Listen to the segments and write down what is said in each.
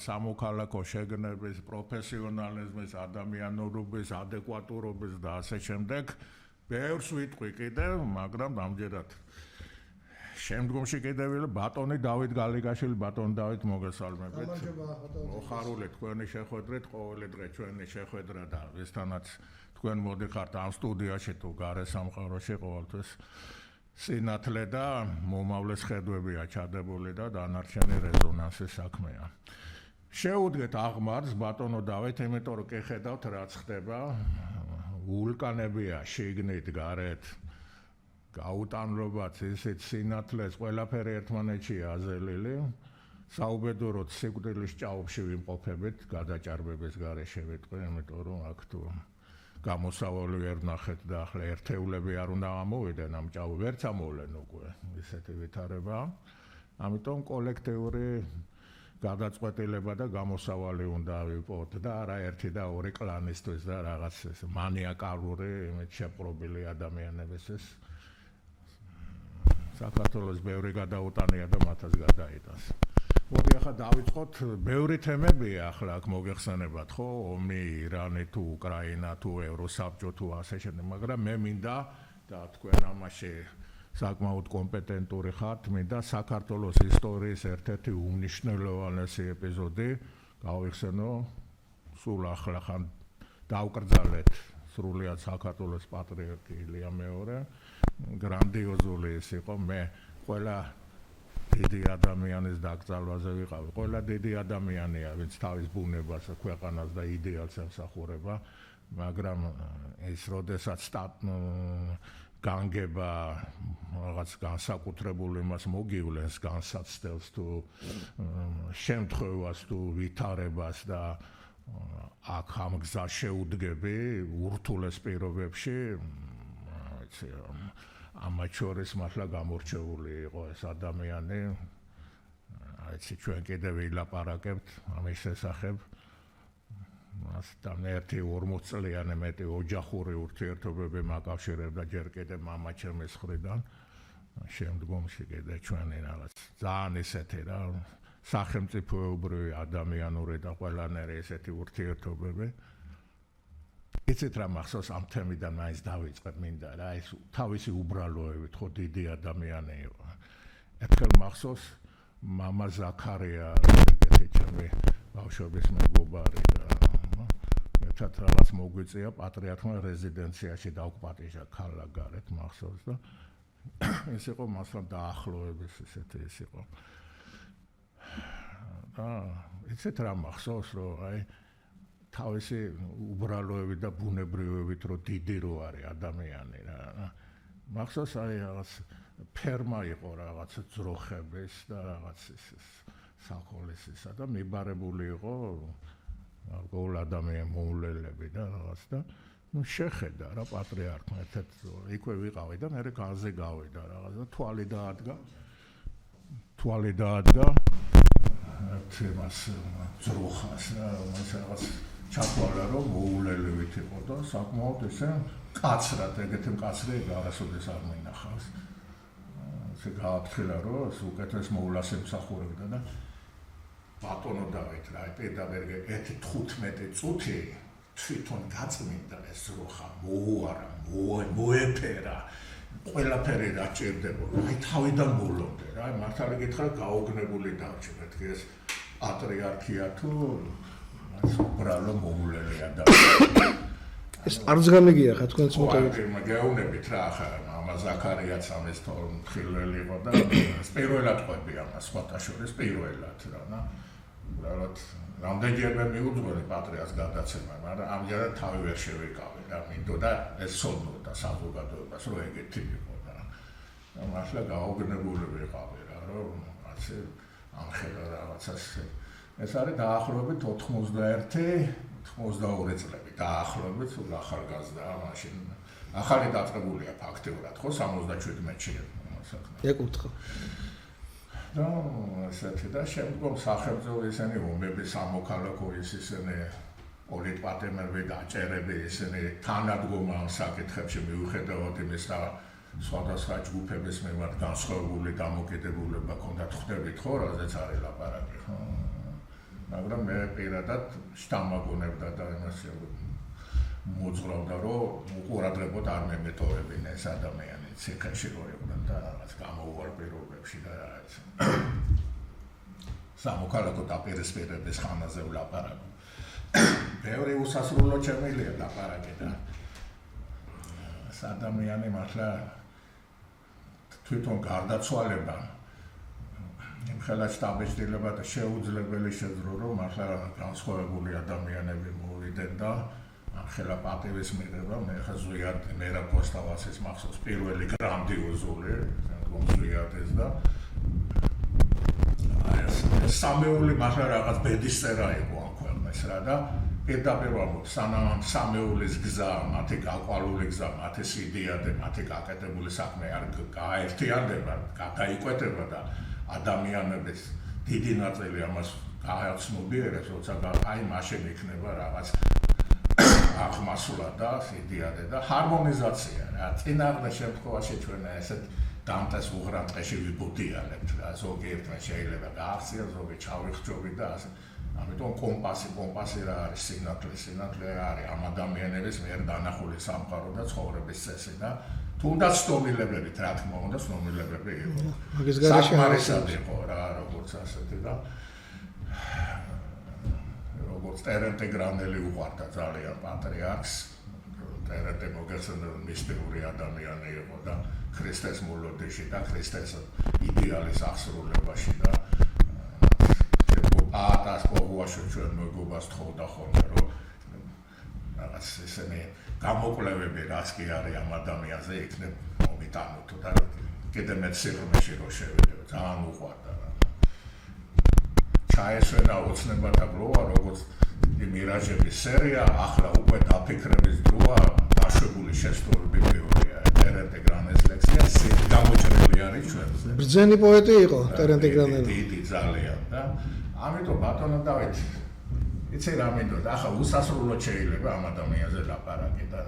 სამოქალაქო შეგნების, პროფესიონალიზმის, ადამიანურობის, ადეკვატურობის და ასე შემდეგ ბევრს ვიტყვი კიდევ, მაგრამ ამჯერად შემდგომში კიდევ ბატონი დავით გალიგაშვილი, ბატონ დავით მოგესალმებით. მოხარული თქვენი შეხვედრით, ყოველი დღე ჩვენი შეხვედრა და ვისთანაც თქვენ მოდიხართ ამ სტუდიაში თუ გარე სამყაროში ყოველთვის სინათლე და მომავლის ხედვებია ჩადებული და დანარჩენი რეზონანსის საქმეა. შეუდგეთ აღმარს ბატონო დავით, იმიტომ რომ კი ხედავთ რაც ხდება, ვულკანებია შიგნით გარეთ, გაუტანრობაც ისეთ სინათლეს ყველაფერი ერთმანეთშია აზელილი, საუბედუროდ სიკვდილის ჭაობში ვიმყოფებით, გადაჭარბების გარეშე ვიტყვი, იმიტომ რომ აქ თუ გამოსავალი ვერ ვნახეთ და ახლა ერთეულები არ უნდა ამოვიდნენ ამ ჭაობ ვერც ამოვლენ უკვე ისეთი ვითარება, ამიტომ კოლექტიური გადაწყვეტილება და გამოსავალი უნდა ვიპოვოთ და არა ერთი და ორი კლანისთვის და რაღაც ეს მანიაკალური იმით შეპყრობილი ადამიანებისთვის საქართველოს ბევრი გადაუტანია და მათაც გადაიტანს. მოდი ახლა დავიწყოთ, ბევრი თემებია ახლა აქ მოგეხსენებათ, ხო, ომი, ირანი თუ უკრაინა თუ ევროსაბჭო თუ ასე შემდეგ, მაგრამ მე მინდა და თქვენ ამაში საკმაოდ კომპეტენტური ხართ, მინდა საქართველოს ისტორიის ერთ-ერთი უმნიშვნელოვანესი ეპიზოდი გავიხსენო, სულ ახლა ხან დავკრძალეთ სრულიად საქართველოს პატრიოტი ილია მეორე, გრანდიოზული ის იყო, მე ყველა დიდი ადამიანის დაკრძალვაზე ვიყავი, ყველა დიდი ადამიანია, ვინც თავის ბუნებას, ქვეყანას და იდეალს ემსახურება, მაგრამ ის როდესაც განგება რაღაც განსაკუთრებულ იმას მოგივლენს, განსაცდელს თუ შემთხვევას თუ ვითარებას და აქ ამ გზას შეუდგები ურთულეს პირობებში, ამათ შორის მართლა გამორჩეული იყო ეს ადამიანი, ჩვენ კიდევ ვილაპარაკებთ ამის შესახებ. მასთან ერთი 40 წლიანი მეტი ოჯახური ურთიერთობები მაკავშირებდა ჯერ კიდევ მამა ჩემის მხრიდან, შემდგომში კიდე ჩვენი რაღაც ძალიან ისეთი რა სახელმწიფოებრივი ადამიანური და ყველანაირი ესეთი ურთიერთობები. იცით რა მახსოვს ამ თემიდან მაინც დავიწყებ მინდა რა, ეს თავისი უბრალოებით ხო დიდი ადამიანი იყო. ერთხელ მახსოვს მამა ზაქარია, ეგეთი ჩემი ბავშვობის მეგობარი და ერთად რაღაც მოგვიწია პატრიარქმა რეზიდენციაში დავკპატიჟა ქალაქ გარეთ მახსოვს და ეს იყო მასთან დაახლოების ისეთი ის იყო. და იცით რა მახსოვს რომ აი თავისი უბრალოებით და ბუნებრივობით რომ დიდი რო არის ადამიანი რა. მახსოვს აი რაღაც ფერმა იყო რაღაც ძროხების და რაღაც ის საქოლისისა და მიბარებული იყო გულ ადამიან მოულელები და რაღაც და ნუ შეხედა რა პატრიარქმა ერთად იქვე ვიყავი და მე განზე გავიდა რაღაც და თვალი დაადგა თემას ძროხას რა რაღაც ჩათვალა რომ მოულელებით იყო და საკმაოდ ესე კაცრად ეგეთი მკაცრი არასოდეს არ მინახავს. ესე გააფრთხილა რომ ეს უკეთეს მოულას ემსახურებდა და ბატონო დავით რა პედაგოგი 15 წუთი თვითონ გაწმინდა ეს როხა მოუარა მოეფერა ყველაფერი დაჭირდება აი თავიდან ბოლომდე რა მართალი გითხრა გაოგნებული დავჭი მეთქი ეს პატრიარქია თუ უბრალო მოულელია და ეს არც გამიგია ხა თქვენც მოგავით გეუბნებით რა ხა მამა ზაქარიაც ამის თილველი იყო და პირველად ყვები ამას სხვათა შორის პირველად რა უბრალოდ რამდენჯერმე მიუძღველი პატრიარქს გადაცემა, მაგრამ ამჯერად თავი ვერ შევიკავე რა მინდოდა ეს სოდნოდა საზოგადოებას რომ ეგეთი იყო და მართლა გაოგნებული ვიყავი რა რომ ასე ამხედა რაღაცას ეს არის დაახლოებით 91-92 წლები დაახლოებით სულ ახალგაზრდა მაშინ ახალი დაწყებულია ფაქტიურად ხო 77-ში ეკუთხა და ესეთი და შემდგომ სახელმწიფო ისინი ომები სამოქალაქო ისინი პოლიტპატიმრები დაჭერები ისინი თანადგომა ამ საკითხებში მიუხედავად იმის და სხვადასხვა ჯგუფების მიმართ განსხვავებული დამოკიდებულება ქონდათ ხვდებით ხო რაზეც არის ლაპარაკი ხო მაგრამ მე პირადად შთამაგონებდა და იმას მოძღრავდა, რომ უყურადღებოდ არ მემეთოვებინა ეს ადამიანი ციხეში რო იყვნენ და რაღაც გამოუვალ პირობებში და რაღაც სამოქალაქო დაპირისპირების ხანაზე ვლაპარაკო. ბევრი უსასრულო ჩემილია ლაპარაკი და ეს ადამიანი მართლა თვითონ გარდაცვალება იმხელა შტაბეჭდილება და შეუძლებელი შეძლო რომ მართლა განსხვავებული ადამიანები მოვიდნენ და ახლა პატივის მიღება მე ხა ზვიად მერა პოსტავასის მახსოვს პირველი გრანდიოზული ზვიად ეს და სამეული მართლა რაღაც ბედისწერა იყო ამ ქვეყნეს რა და პირდაპირ სანამ სამეულის გზა მათი გაყვალული გზა მათი სიდიადე მათი გაკეთებული საქმე არ გაერთიანდება გადაიკვეთება და ადამიანების დიდი ნაწილი ამას გააცნობიერებს როცა აი მაშინ იქნება რაღაც ახმასულა და სიდიადე და ჰარმონიზაცია რა წინააღმდეგ შემთხვევაში ჩვენ ესეთ დამტეს უღრატყეში ვიბუდიალებთ რა ზოგიერთმა შეიძლება გაახსია ზოგი ჩავიხჯობი და ასე ამიტომ კომპასი რა არის სინათლე არის ამ ადამიანების მიერ დანახული სამყარო და ცხოვრების წესი და თუნდაც სტომილებებით რა თქმა უნდა სტომილებები იყო მაგის გარეშე საკმარისად იყო რა როგორც ასეთი და როგორც ტერენტე გრანელი უყვარდა ძალიან პატრიარქს ტერენტე მოგეხსენებათ მისტიური ადამიანი იყო და ქრისტეს მოლოდინში და ქრისტეს იდეალის აღსრულებაში და ატას პოუაში ჩვენ მეგობას თხოვდა ხოლმე რომ რაღაც ესენი გამოკვლევები რას კი არის ამ ადამიანზე იქნებ მომიტანოთ და კიდე მეც სიღრმეში რო შევიდე ძალიან უყვარდა ჩაესვენა ოცნებათა გლოვა როგორც მირაჟების სერია ახლა უკვე დაფიქრების დროა დაშვებული შეცდომები თეორია ტერენტე გრანელის ლექსია გამოჭრილი არის ჩვენზე ბრძენი პოეტი იყო ტერენტე გრანელი დიდი ძალიან და ამიტომ ბატონო დავით იცი რა მინდოდა ახლა უსასრულოდ შეიძლება ამ ადამიანზე ლაპარაკი და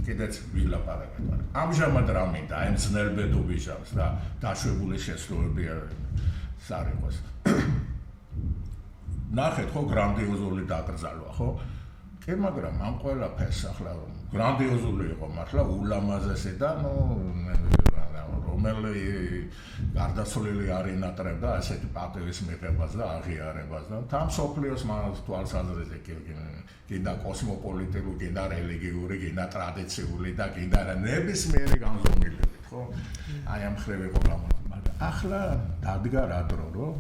კიდეც ვილაპარაკეთ მაგრამ ამჟამად რა მინდა აი მძნელბედობიშავს და დაშვებული შეცდომები სარიყოს ნახეთ ხო გრანდიოზული დაკრძალვა ხო კი მაგრამ ამ ყველაფერს ახლა გრანდიოზული იყო მართლა ულამაზესი და ნუ რომელი გარდაცვლილი არ ინატრებდა ასეთი პატივის მიღებას და აღიარებას და თან სოფლიოს თვალსაზრისით კიდე კოსმოპოლიტური, კიდე რელიგიური, კიდე ტრადიციული და კიდე ნებისმიერი განზომილებით, ხო? აი ამ ხრივ იყო გამოდი, მაგრამ ახლა დადგა რა დრო, რომ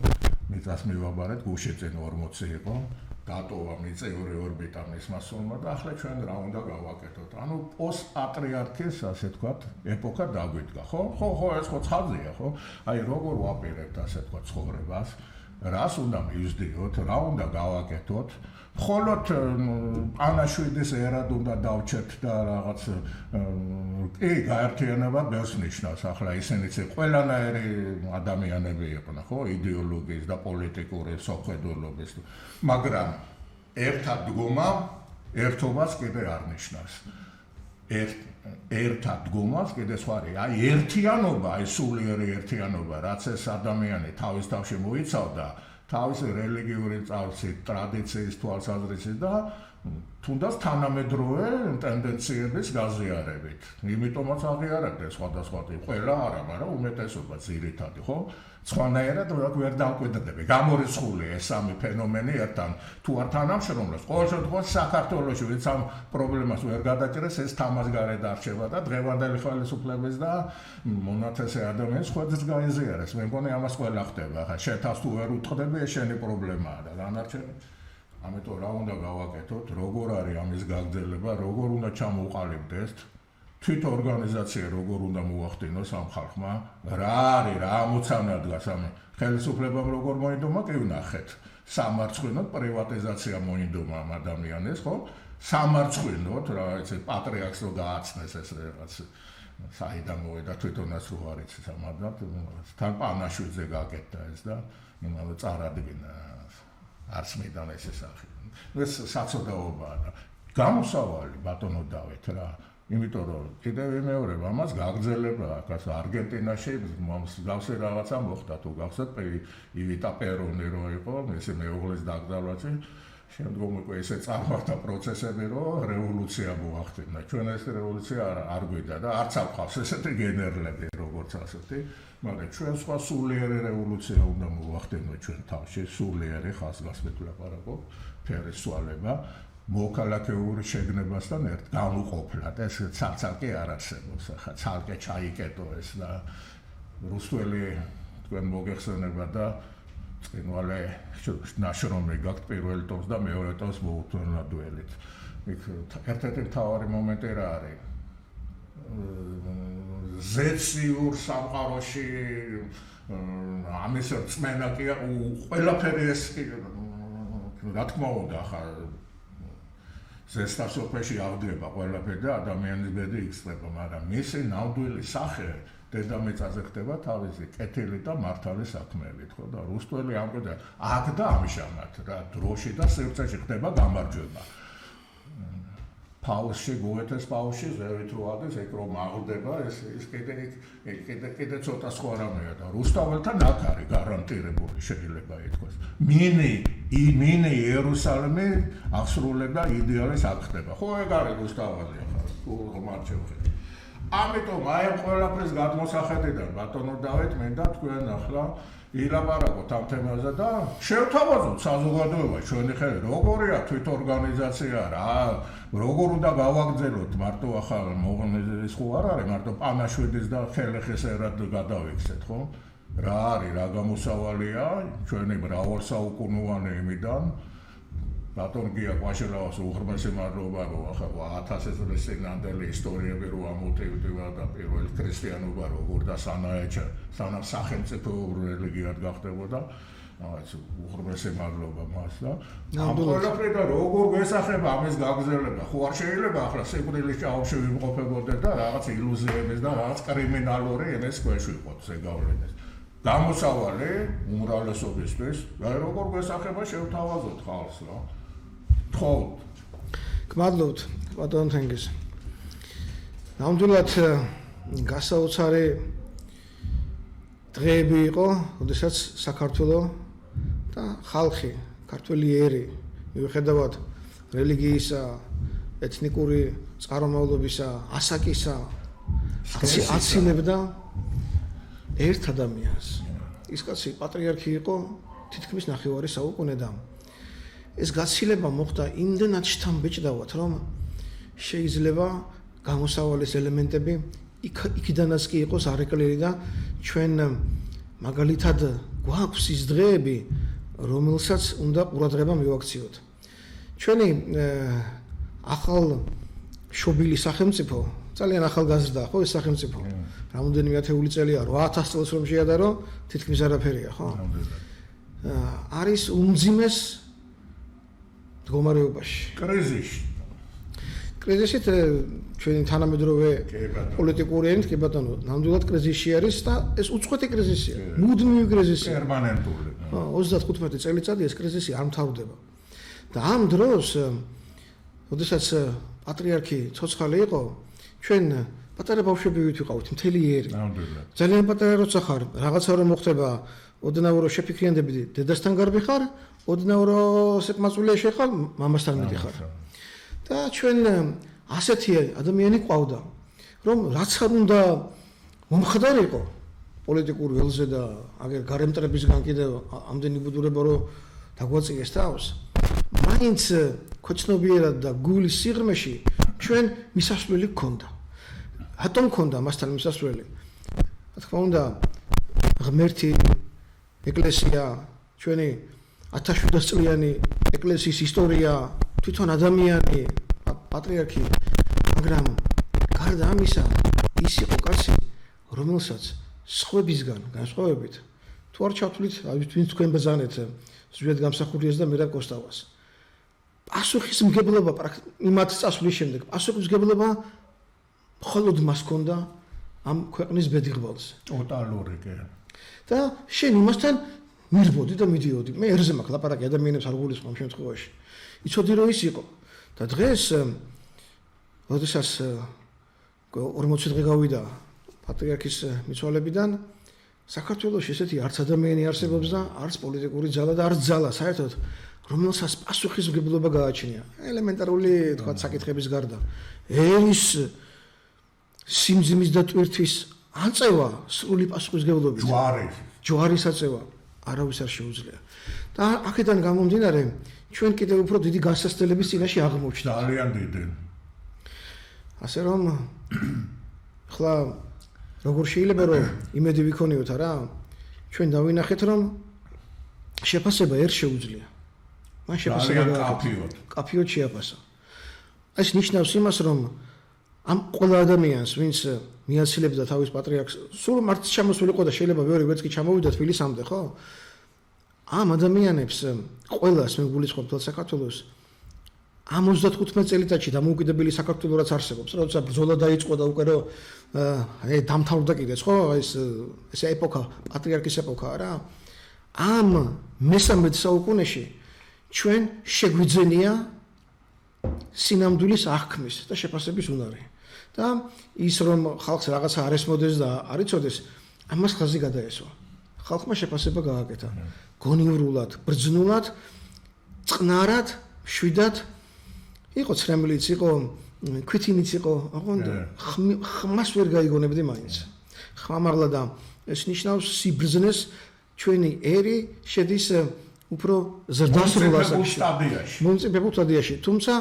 მიწას მივაბარეთ გუშინ 40 იყო დატოვა მიწევრი ორბიტა მისმა სულმა და ახლა ჩვენ რა უნდა გავაკეთოთ. ანუ პოსტ-პატრიარქის, ასე ვთქვათ, ეპოქა დაგვიდგა, ხო? ხო, ეს ხო ცხადია, ხო? აი როგორ ვაპირებთ, ასე ვთქვათ, ცხოვრებას, რას უნდა მივსდიოთ, რა უნდა გავაკეთოთ. მხოლოდ პანაშვიდის ერად უნდა დავჩერთ და რაღაც კი გაერთიანება ბევრს ნიშნავს. ახლა ისინიც ყველანაირი ადამიანები იყვნენ, ხო? იდეოლოგიის და პოლიტიკური სოხედულობის. მაგრამ ერთად დგომა ერთობას კიდე არ ნიშნავს. ერთად დგომას კიდე სხვა არის. აი ერთიანობა, აი სულიერი ერთიანობა, რაც ეს ადამიანი თავის თავში მოიცავდა, თავისი რელიგიური წარსით, ტრადიციის თვალსაზრისით და თუნდაც თანამედროვე ტენდენციების გაზიარებით. იმიტომაც აღიარებდა სხვადასხვა ტიპი, ყველა არა, მაგრამ უმეტესობა ძირითადი, ხო? სხვანაირად ვერ დამკვიდრდები. გამორიცხული ეს სამი ფენომენი ერთთან თუ არ თანამშრომლობს, ყოველ შემთხვევაში საქართველოში ვინც ამ პრობლემას ვერ გადაჭრეს, ეს თამას გარეთ არჩება და დღევანდელი ხელისუფლების და მონათესე ადამიანის ხვედრს გაიზიარებს. მე მგონი ამას ყველა ხდება. ხა შეთავს თუ ვერ უტყდები, ეს შენი პრობლემაა და განარჩენი. ამიტომ რა უნდა გავაკეთოთ, როგორ არის ამის გაგრძელება, როგორ უნდა ჩამოვყალიბდეს თვით ორგანიზაცია როგორ უნდა მოახდინოს ამ ხალხმა, რა არის, რა ამოცანა დგას ამ ხელისუფლებამ როგორ მოინდომა, კი ვნახეთ. სამარცხვინოდ პრივატიზაცია მოინდომა ამ ადამიანის, ხო? სამარცხვინოდ, რა იცი, პატრიარქს რო გააცნეს ეს რაღაც საიდან მოვიდა თვითონაც რო არ იცი სამარდად, თან პანაშვიძე გაკეთდა ეს და იმავე წარადგინა არც მიდან ეს სახე. ეს საწოდაობაა და გამოსავალი ბატონო დავით რა იმიტომ რომ კიდევ ვიმეორებ ამას გაგრძელება აქ არგენტინაში მსგავსი რაღაცა მოხდა თუ გახსოვთ ივიტა პერონი რო იყო ესე მეუღლის დაკრძალვაში შემდგომ უკვე ესე წარმართა პროცესები რომ რევოლუცია მოახდინა ჩვენ ეს რევოლუცია არ გვიდა და არც აქვს ესეთი გენერლები როგორც ასეთი მაგრამ ჩვენ სხვა სულიერი რევოლუცია უნდა მოახდინოთ ჩვენ თავში სულიერი ხაზგასმით ვლაპარაკობ ფერისვალება მოქალაქეური შეგნებასთან ერთ განუყოფლად ეს ცალკე არ არსებობს ახლა ცალკე ჩაიკეტო ეს და რუსული თქვენ მოგეხსენება და წინვალე ნაშრომი გაქვთ პირველ ტომს და მეორე ტომს მოუთმენლად დუელით იქ ერთ-ერთი მთავარი მომენტი რა არის ზეციურ სამყაროში ამის რწმენა კი ყველაფერი ეს რა თქმა უნდა ახლა ზესტასოფეში აღდგება ყველაფერი და ადამიანის ბედი იკსრება, მაგრამ მისი ნამდვილი სახე დედამიწაზე ხდება თავისი კეთილი და მართალი საქმეებით, ხო და რუსტველი ამბობდა აქ და ამჟამად რა დროში და სივრცეში ხდება გამარჯვება. ფაუსში გოეთეს ფაუსში ზევით რო ადეს ეგ რომ აღდება ეს კიდე ცოტა სხვა რამეა და რუსთაველთან აქ არის გარანტირებული შეიძლება ითქვას. მინი იერუსალიმი აღსრულება იდეალის აქ ხდება. ხო ეგ არის რუსთაველი ახლა თუ მომარჩევხეთ. ამიტომ აი ამ ყველაფრის გადმოსახედიდან ბატონო დავით მინდა თქვენ ახლა ილაპარაკოთ ამ თემაზე და შევთავაზოთ საზოგადოება ჩვენი ხელი როგორია თვითორგანიზაცია რა როგორ უნდა გავაგრძელოთ მარტო ახლა მოღონელის ხო არ არის მარტო პანაშვიდის და ხელეხეს ერად გადავიქცეთ ხო რა არის რა გამოსავალია ჩვენი მრავალსაუკუნოვანი იმიდან ბატონ გია ყვაშელაოს უღრმესი მადლობა რომ ახლა 1000 წლის წინანდელი ისტორიები რო ამოტივდება და პირველ ქრისტიანობა როგორ და სანამ სახელმწიფო რელიგიად გახდებოდა რაღაც უღრმესი მადლობა მას და ამ ყველაფერთან როგორ გესახება ამის გაგრძელება ხო არ შეიძლება ახლა სიკვდილის ჭაობში ვიმყოფებოდეთ და რაღაც ილუზიების და რაღაც კრიმინალური იმის ქვეშ ვიყოთ ზეგავლენას გამოსავალი უმრავლესობისთვის და როგორ გესახება შევთავაზოთ ხალხს რა ხო გმადლობთ ბატონ თენგიზ ნამდვილად გასაოცარი დღეები იყო როდესაც საქართველო და ხალხი ქართველი ერი მიუხედავად რელიგიისა ეთნიკური წარმომავლობისა ასაკისა აცილებდა ერთ ადამიანს ის კაცი პატრიარქი იყო თითქმის 9 საუკუნე და ეს გაცილება მოხდა იმდენად შთამბეჭდავად რომ შეიძლება გამოსავალის ელემენტები იქიდანაც კი იყოს არეკლერი და ჩვენ მაგალითად გვაქვს ის დღეები რომელსაც უნდა ყურადღება მივაქციოთ ჩვენი ახალ შობილი სახელმწიფო ძალიან ახალგაზრდა ხო ეს სახელმწიფო რამოდენიმე ათეული წელია 8000 წელს რომ შეადარო თითქმის არაფერია ხო არის უმძიმეს მდგომარეობაში კრიზისით ჩვენი თანამედროვე პოლიტიკური ენით კი ბატონო ნამდვილად კრიზისში არის და ეს უწყვეტი კრიზისია მუდმივი კრიზისია პერმანენტული 35 წელიწადი ეს კრიზისი არ მთავრდება და ამ დროს როდესაც პატრიარქი ცოცხალი იყო ჩვენ პატარა ბავშვები ვიყავით მთელი ერი ძალიან პატარა როცა ხარ რაღაცა რომ მოხდება ოდნავ რომ შეფიქრიანდები დედასთან გარბი ხარ ოდნავ რომ სეპმაწულია შეხარ მამასთან მიდიხარ და ჩვენ ასეთი ადამიანი ყავდა რომ რაც არ უნდა მომხდარიყო პოლიტიკურ ველზე და აგერ გარემტრებისგან კიდევ ამდენი ბუდურება რომ დაგვაწიეს თავს მაინც ქოჩნობიერად და გულის სიღრმეში ჩვენ მისასვლელი გქონდა რატომ გქონდა მასთან მისასვლელი რა თქმა უნდა ღმერთი ეკლესია ჩვენი 1700 წლიანი ეკლესიის ისტორია თვითონ ადამიანი პატრიარქი მაგრამ გარდა ამისა ის იყო კაცი რომელსაც სხვებისგან განსხვავებით თუ არ ჩავთვლით ვინც თქვენ ბრძანეთ ზვიად გამსახურიას და მერაბ კოსტავას პასუხისმგებლობა იმათ წასვლის შემდეგ პასუხისმგებლობა მხოლოდ მას ჰქონდა ამ ქვეყნის ბედიღბალს ტოტალური კი და შენ იმასთან მირბოდი და მიდიოდი მე ერზე მაქვს ლაპარაკი ადამიანებს არ გულისხმობ ამ შემთხვევაში იცოდი რომ ის იყო და დღეს როდესაც 40 დღე გავიდა პატრიარქის მიცვალებიდან საქართველოში ესეთი არც ადამიანი არსებობს და არც პოლიტიკური ძალა და არც ძალა საერთოდ რომელსაც პასუხისმგებლობა გააჩნია ელემენტარული თქვა საკითხების გარდა ერის სიმძიმის და ტვირთვის აწევა სრული პასუხისმგებლობით ჯვარის აწევა არავის არ შეუძლია და აქედან გამომდინარე ჩვენ კიდევ უფრო დიდი გასასწრებლების წინაშე აღმოჩნდა ძალიან დიდი ასე რომ ხლა როგორ შეიძლება რომ იმედი ვიქონიოთ არა ჩვენ დავინახეთ რომ შეფასება ერთ შეუძლია მან შეფასება კაფიოდ შეაფასა ეს ნიშნავს იმას რომ ამ ყველა ადამიანს ვინც მიაცილებდა თავის პატრიარქს სულ მართ ჩამოსულიყო და შეიძლება მეორე ვერც კი ჩამოვიდა თბილისამდე ხო ამ ადამიანებს ყველას მე გულისხმობ თელ საქართველოს ამ 35 წელიწადში დამოუკიდებელი საქართველო რაც არსებობს როცა ბრძოლა დაიწყო და უკვე რომ დამთავრდა კიდეც ხო ეს ეპოქა პატრიარქის ეპოქა რა ამ მე-13 საუკუნეში ჩვენ შეგვიძენია სინამდვილის აღქმის და შეფასების უნარი და ის რომ ხალხს რაღაცა არ ესმოდეს და არ იცოდეს ამას ხაზი გადაესვა ხალხმა შეფასება გააკეთა გონივრულად ბრძნულად წყნარად შვიდად იყო ცრემლიც იყო ქვითინიც იყო აღონდ ხმას ვერ გაიგონებდი მაინც ხმამაღლა და ეს ნიშნავს სიბრძნეს ჩვენი ერი შედის უფრო ზრდასრულ ასაკში მომწიფებულ სტადიაში თუმცა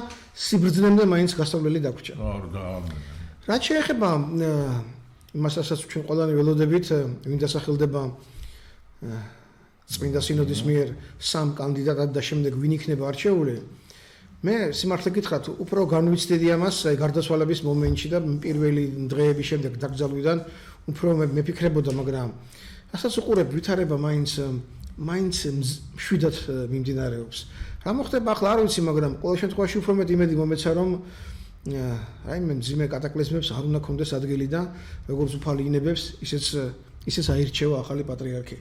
სიბრძნემდე მაინც გასავლელი დაგვრჩა რაც შეეხება იმასაც ჩვენ ყველანი ველოდებით ვინ დასახელდება წმინდა სინოდის მიერ სამ კანდიდატად და შემდეგ ვინ იქნება არჩეული მე სიმართლე გითხრათ უფრო განვიცდიდი ამას გარდაცვალების მომენტში და პირველი დღეების შემდეგ დაკრძალვიდან უფრო მე ფიქრებოდა მაგრამ ასაც უყურებ ვითარება მაინც შვიდად მიმდინარეობს რა მოხდება ახლა არ ვიცი მაგრამ ყოველ შემთხვევაში უფრო მეტ იმედი მომეცა რომ რაიმე მძიმე კატაკლიზმებს არ უნდა კონდეს ადგილი და როგორც უფალი ინებებს ისეც აირჩევა ახალი პატრიარქი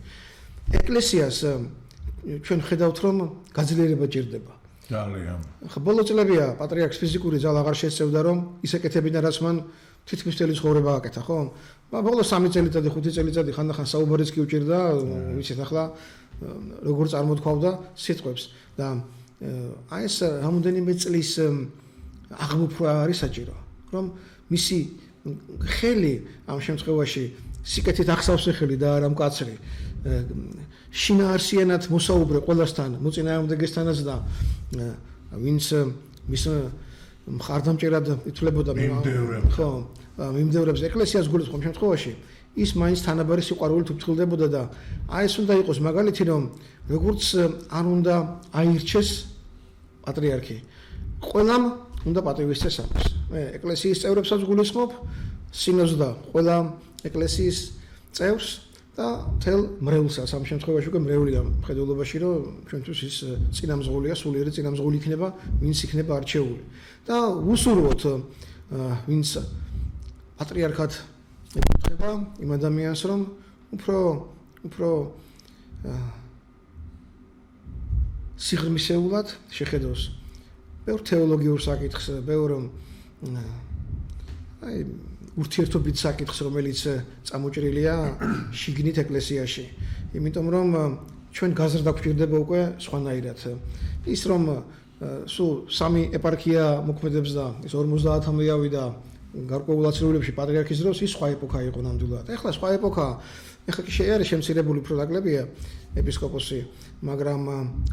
ეკლესიას ჩვენ ხედავთ რომ გაძლიერება ჭირდება ძალიან ხო ბოლო წლებია პატრიარქს ფიზიკური ძალა აღარ შეეცევდა რომ ისეკეთებინა რაც მან თითქმის მთელი ცხოვრება აკეთა ხო ბოლო 3 წელიწადი 5 წელიწადი ხანდახან საუბარიც კი უჭირდა ვიცით ახლა როგორ წარმოთქვავდა სიტყვებს და აი ეს რამოდენიმე წლის აღმოფხვრა არის საჭირო რომ მისი ხელი ამ შემთხვევაში სიკეთით ახსავს ხელი და არა მკაცრი შინაარსიანად მოსაუბრე ყველასთან მოწინააღმდეგესთანაც და ვინც მის მხარდამჭერად ითვლებოდა ხო მიმდევრებს ეკლესიას გულისხმობ შემთხვევაში ის მაინც თანაბარი სიყვარულით უფრთხილდებოდა და აი ეს უნდა იყოს მაგალითი რომ როგორც არ უნდა აირჩეს პატრიარქი ყველამ უნდა პატივისცეს ამას მე ეკლესიის წევრებსაც გულისხმობ სინოდს და ყველა ეკლესიის წევრს და თელ მრევლსაც ამ შემთხვევაში უკვე მრევლია მხედველობაში რომ ჩვენთვის ის წინამძღოლია სულიერი წინამძღოლი იქნება ვინც იქნება არჩეული და უსურვოთ ვინც პატრიარქად ეკუთვნება იმ ადამიანს რომ უფრო სიღრმისეულად შეხედოს ბევრ თეოლოგიურ საკითხს ბევრ აი ურთიერთობით საკითხს რომელიც წამოჭრილია შიგნით ეკლესიაში იმიტომ რომ ჩვენ გაზრდა გვჭირდება უკვე სხვანაირად ის რომ სულ 3 ეპარქია მოქმედებს და ის 50-მდე ავიდა გარკვეულ აცრუილებში პატრიარქის დროს ის სხვა ეპოქა იყო ნამდვილად ეხლა სხვა ეპოქა ეხლა კი არის შემცირებული უფრო დაკლებია ეპისკოპოსი მაგრამ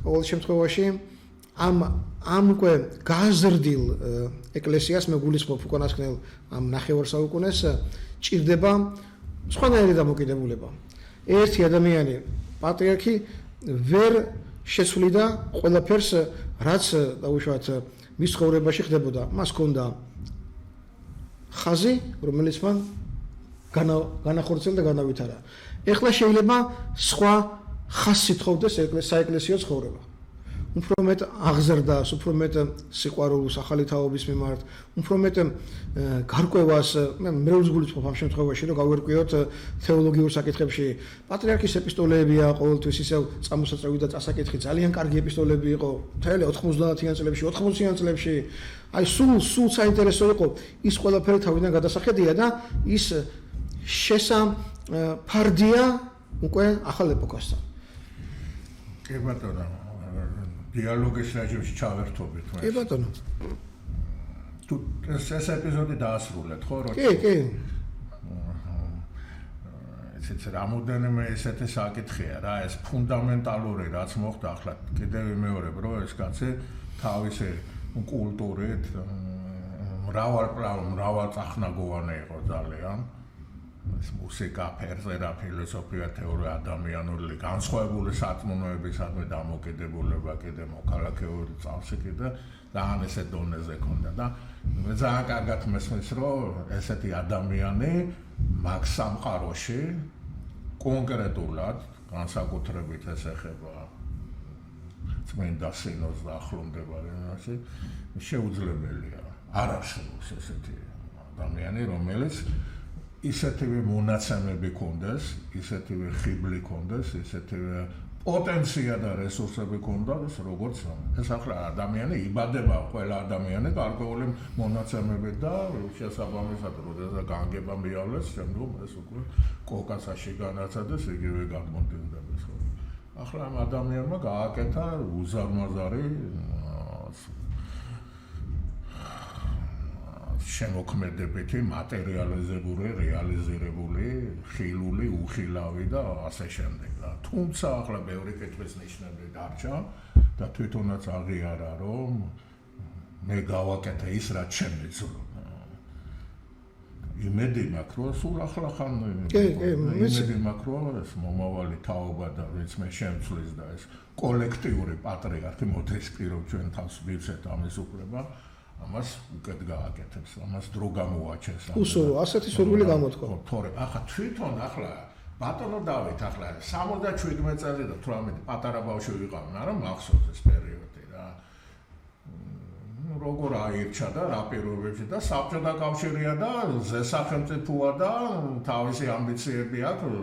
ყოველ შემთხვევაში ამ უკვე გაზრდილ ეკლესიას მე გულისხმობ უკანასკნელ ამ ნახევარ საუკუნეს ჭირდება სხვანაირი დამოკიდებულება ერთი ადამიანი პატრიარქი ვერ შეცვლიდა ყველაფერს რაც დაუშვათ მის ცხოვრებაში ხდებოდა მას ჰქონდა ხაზი რომელიც მან განახორციელა და განავითარა ეხლა შეიძლება სხვა ხაზს ითხოვდეს საეკლესიო ცხოვრება უფრო მეტ აღზრდას, უფრო მეტ სიყვარულს ახალი თაობის მიმართ, უფრო მეტ გარკვევას, მე მეურს გულისხმობ ამ შემთხვევაში, რომ გავერკვიოთ თეოლოგიურ საკითხებში. პატრიარქის ეპისტოლეებია ყოველთვის ისევ წამოსაწევი და წასაკითხი ძალიან კარგი ეპისტოლეები იყო. მთელი 90-იან წლებში, 80-იან წლებში. აი სულ საინტერესო იყო ის ყველაფერი თავიდან გადასახედია და ის შესაფარდია უკვე ახალ ეპოქასთან. კი ბატონო, დიალოგის რეჟიმში ჩავერთობით მე. კი ბატონო. თუ ეს ეპიზოდი დაასრულეთ, ხო, რო? კი. ესეც რამოდენიმე ესეთი საკითხია რა, ეს ფუნდამენტალური რაც მოხდა ახლა კიდევ ვიმეორებ, რომ ეს კაცი თავისი კულტურით მრავალწახნაგოვანი იყო ძალიან. ეს მუსიკა, ფერწერა, ფილოსოფია, თეორია, ადამიანური განსხვავებული სათმოვნოებისადმი დამოკიდებულება კიდე მოქალაქეური წავსი კიდე ძალიან ესეთ დონეზე ქონდა და მე ძალიან კარგად მესმის, რომ ესეთი ადამიანი მაგ სამყაროში კონკრეტულად განსაკუთრებით ეს ეხება წმინდა სინოდს და ახლომდებარე ასე შეუძლებელია არ არსებობს ესეთი ადამიანი რომელიც ისეთივე მონაცემები ქონდეს, ისეთივე ხიბლი ქონდეს, ისეთივე პოტენცია და რესურსები ქონდეს, როგორც ეს ახლა ადამიანი იბადება, ყველა ადამიანი გარკვეული მონაცემებით და შესაბამისად როდესაც განგება მიავლეს, შემდგომ ეს უკვე კოკასაში განაცადეს, იგივე გადმოდინდებს. ახლა ამ ადამიანმა გააკეთა უზარმაზარი შემოქმედებითი, მატერიალიზებული, რეალიზირებული, ხილული, უხილავი და ასე შემდეგ. თუმცა ახლა ბევრი კითხვის ნიშნები დარჩა და თვითონაც აღიარა, რომ მე გავაკეთე ის, რაც ჩემი ძრო. იმედი მაქვს, რომ სულ ახლა იმედი მაქვს, რომ ეს მომავალი თაობა და ვინც მე შემცვლის და ეს კოლექტიური პატრიარქი მოდის პირობ ჩვენ თავს ვივსეთ ამის უფლება. ამას უკეთ გააკეთებს, ამას დრო გამოაჩენს. უსურო, ასეთი სურვილი გამოთქვა. თორე, ახლა თვითონ ახლა ბატონო დავით ახლა 77 წელი და 18 პატარა ბავშვი ვიყავ, არა მახსოვს ეს პერიოდი რა. როგორ აირჩა და რა პირობებში და საბჭოთა კავშირია და ზესახელმწიფოა და თავისი ამბიციები აქვს.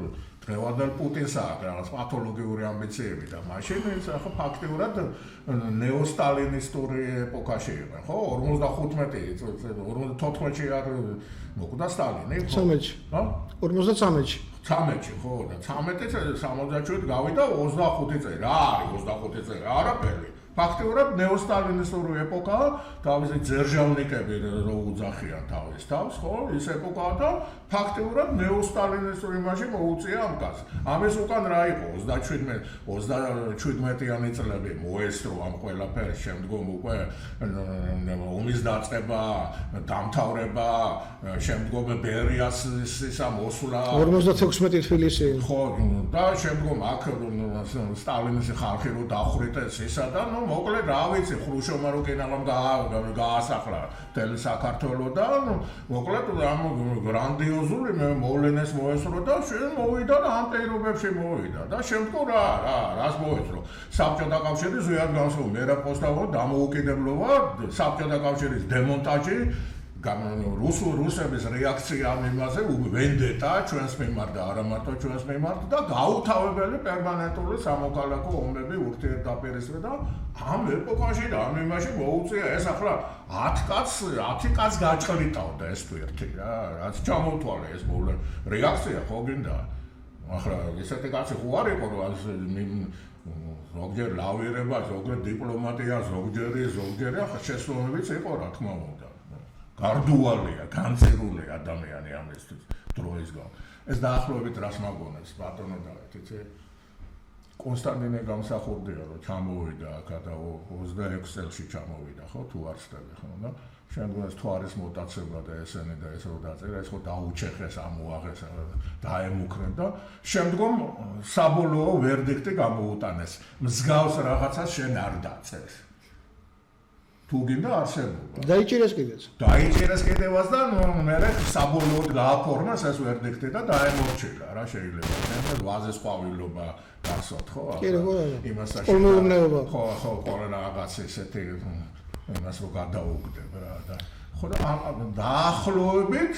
დღევანდელ პუტინს აქვს რაღაც პათოლოგიური ამბიციები და მაშინ ეს ახლა ფაქტიურად ნეოსტალინისტური ეპოქაში იყო, ხო? 54-ში არ მოკვდა სტალინი, ხო? 13-ში. ხო? 53-ში. 13-ში, ხო, და 13-ში 77-ში გავიდა 25 წელი. რა არის 25 წელი? არაფერი. ფაქტიურად ნეოსტალინისტური ეპოქაა, თავისი ძერჟავნიკები რო უძახიან თავის თავს, ხო? ის ეპოქაა და ფაქტიურად ნეოსტალინისტური იმაში მოუწია ამ კაცს. ამის უკან რა იყო 37-იანი წლები მოესწრო ამ ყველაფერს, შემდგომ უკვე ომის დაწყება, დამთავრება, შემდგომ ბერიას ისა მოსვლა 56 თბილისი. ხო, და შემდგომ აქ სტალინის ხალხი რო დახვრიტეს ისა და მოკლედ რა ვიცი, ხრუშოვმა რო კინალამ გაასახლა მთელი საქართველო და მოკლედ ამ გრანდიოზული მოვლენას მოესწრო და შენ მოვიდა და ამ პირობებში მოვიდა და შემდგომ რას მოესწრო? საბჭოთა კავშირის ზეად განსხვავებული მერაპოსტავო დამოუკიდებლობა, საბჭოთა კავშირის დემონტაჟი, რუსების რეაქცია ამ იმაზე, ვენდეტა ჩვენს მიმართ და არა მარტო ჩვენს მიმართ და გაუთავებელი პერმანენტული სამოქალაქო ომები ურთიერთდაპირისპირ და ამ ეპოქაში და ამ იმაში მოუწია ეს ახლა 10 კაცს გაჭრიტავდა ეს თვირთი რა, რაც ჩამოთვალე ეს რეაქცია ხო გინდა? ახლა ესეთი კაცი ხო არ იყო რომ ზოგჯერ ლავირება, ზოგჯერ დიპლომატია, ზოგჯერ ახლა შესრულებიც იყო რა თქმა უნდა. გარდუალია, განწერული ადამიანი ამისთვის დროის გან. ეს დაახლოებით რას მაგონებს ბატონო დავით, იცი? კონსტანტინე გამსახურდია რომ ჩამოვიდა აქ და 26 წელში ჩამოვიდა, ხო, თუ არ ვცდები, ხო და შემდგომ ეს თვარის მოტაცება და ესენი და ეს რო დაწერა, ეს ხო დაუჩეხეს, ამოაღეს, დაემუქრენ და შემდგომ საბოლოო ვერდიქტი გამოუტანეს. მსგავს რაღაცას შენ არ დაწეს. თუ გინდა არსებობა. დაიჭირეს კიდეც. დაიჭირეს კიდევაც და მე საბოლოოდ გააფორმას ეს ვერდიქტი და დაემორჩილა რა შეიძლება. მე ვაზეს ყვავილობა გასვათ ხო? იმასაც ხოლმეურნეობა. ხო, ყველა რაღაც ესეთი იმას რო გადაუგდებ რა და ხო და დაახლოებით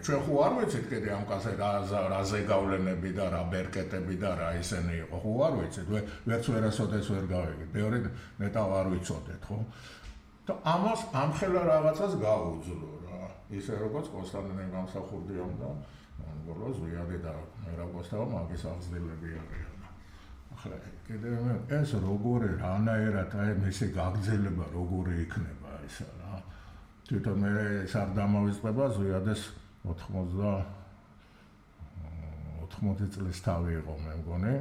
ჩვენ ხო არ ვიცით კიდე ამ კაცზე რა ზეგავლენები და რა ბერკეტები და რა ისენი იყო ხო არ ვიცით ვერც ვერასოდეს ვერ გავიგეთ ბევრი ნეტავ არ ვიცოდეთ ხო და ამას ამხელა რაღაცას გაუძლო რა ისე როგორც კონსტანტინე გამსახურდიამ და ბოლოს ვიადე და მე რა გოსტავა მაგის აღზრდილები არიან ახლა კიდე ეს როგორი რანაირად აი მისი გაგრძელება როგორი იქნება ისა რა თვითონ მე ეს არ დამავიწყება ზვიადეს 80 წლის თავი იყო მე მგონი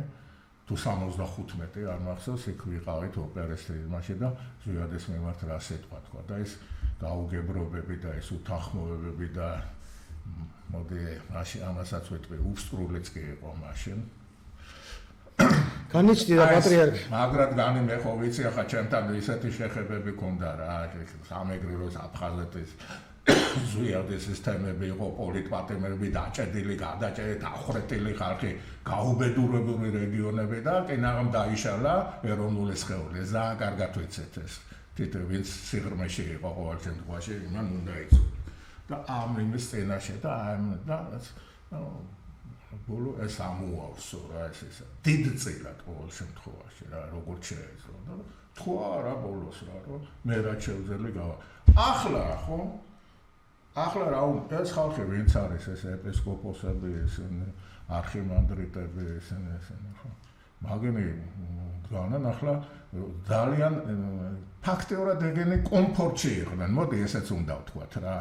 თუ 75 არ მახსოვს იქ ვიყავით ოპერაში მაშინ და ზვიადეს მიმართ რა სიტყვა თქვა და ეს გაუგებრობები და ეს უთანხმოებები და მოდი მაშინ ამასაც ვიტყვი უსწრულიც კი იყო მაშინ განიცდიდა პატრიარქი მაგრად განი მე ხო ვიცი ახლა ჩემთან ისეთი შეხებები ქონდა რა სამეგრელოს აფხაზეთის ზვიადეს სისტემები იყო პოლიტპატიმრები დაჭედილი გადაჭედილი დახრეტილი ხალხი გაუბედურებული რეგიონები და კინაღამ დაიშალა ეროვნული სხეული ეს ძალიან კარგად ვიცით ეს თითო ვინც სიღრმეში იყო ყოველ შემთხვევაში იმან უნდა იცოდე და ამ იმის წინაშე და ბოლო ეს ამოავსო რა ეს დიდწილად ყოველ შემთხვევაში რა როგორც შეეძლო და თქვა რა ბოლოს რა რომ მე რა შევძელი გავა ახლა რა ეს ხალხი ვინც არის ეს ეპისკოპოსები ეს არქიმანდრიტები ეს ხო მაგენი განან ახლა ძალიან ფაქტიურად ეგენი კომფორტში იყვნენ მოდი ესეც უნდა ვთქვათ რა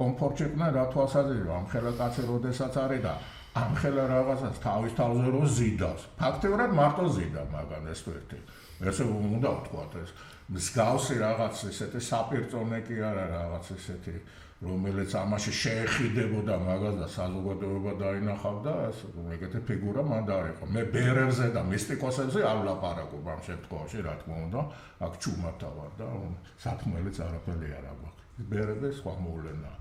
კომფორტში იყვნენ რა თვალსაზრისით ამ ხელა კაცი როდესაც არის და ამ ხელა რაღაცას თავის თავზე რო ზიდავს ფაქტიურად მარტო ზიდა მაგან ეს ერთი ესე უნდა ვთქვათ ეს მსგავსი რაღაც ესეთი საპირწონე კი არა რაღაც ესეთი რომელიც ამაში შეეხიდებოდა მაგას და საზოგადოება დაინახავდა ეს ეგეთი ფიგურა მან დაარიყო მე ბერებზე და მისტიკოსებზე არ ვლაპარაკობ ამ შემთხვევაში რა თქმა უნდა აქ ჩუმათა ვარ და სათქმელიც არაფერი არ აქვს ბერები სხვა მოვლენა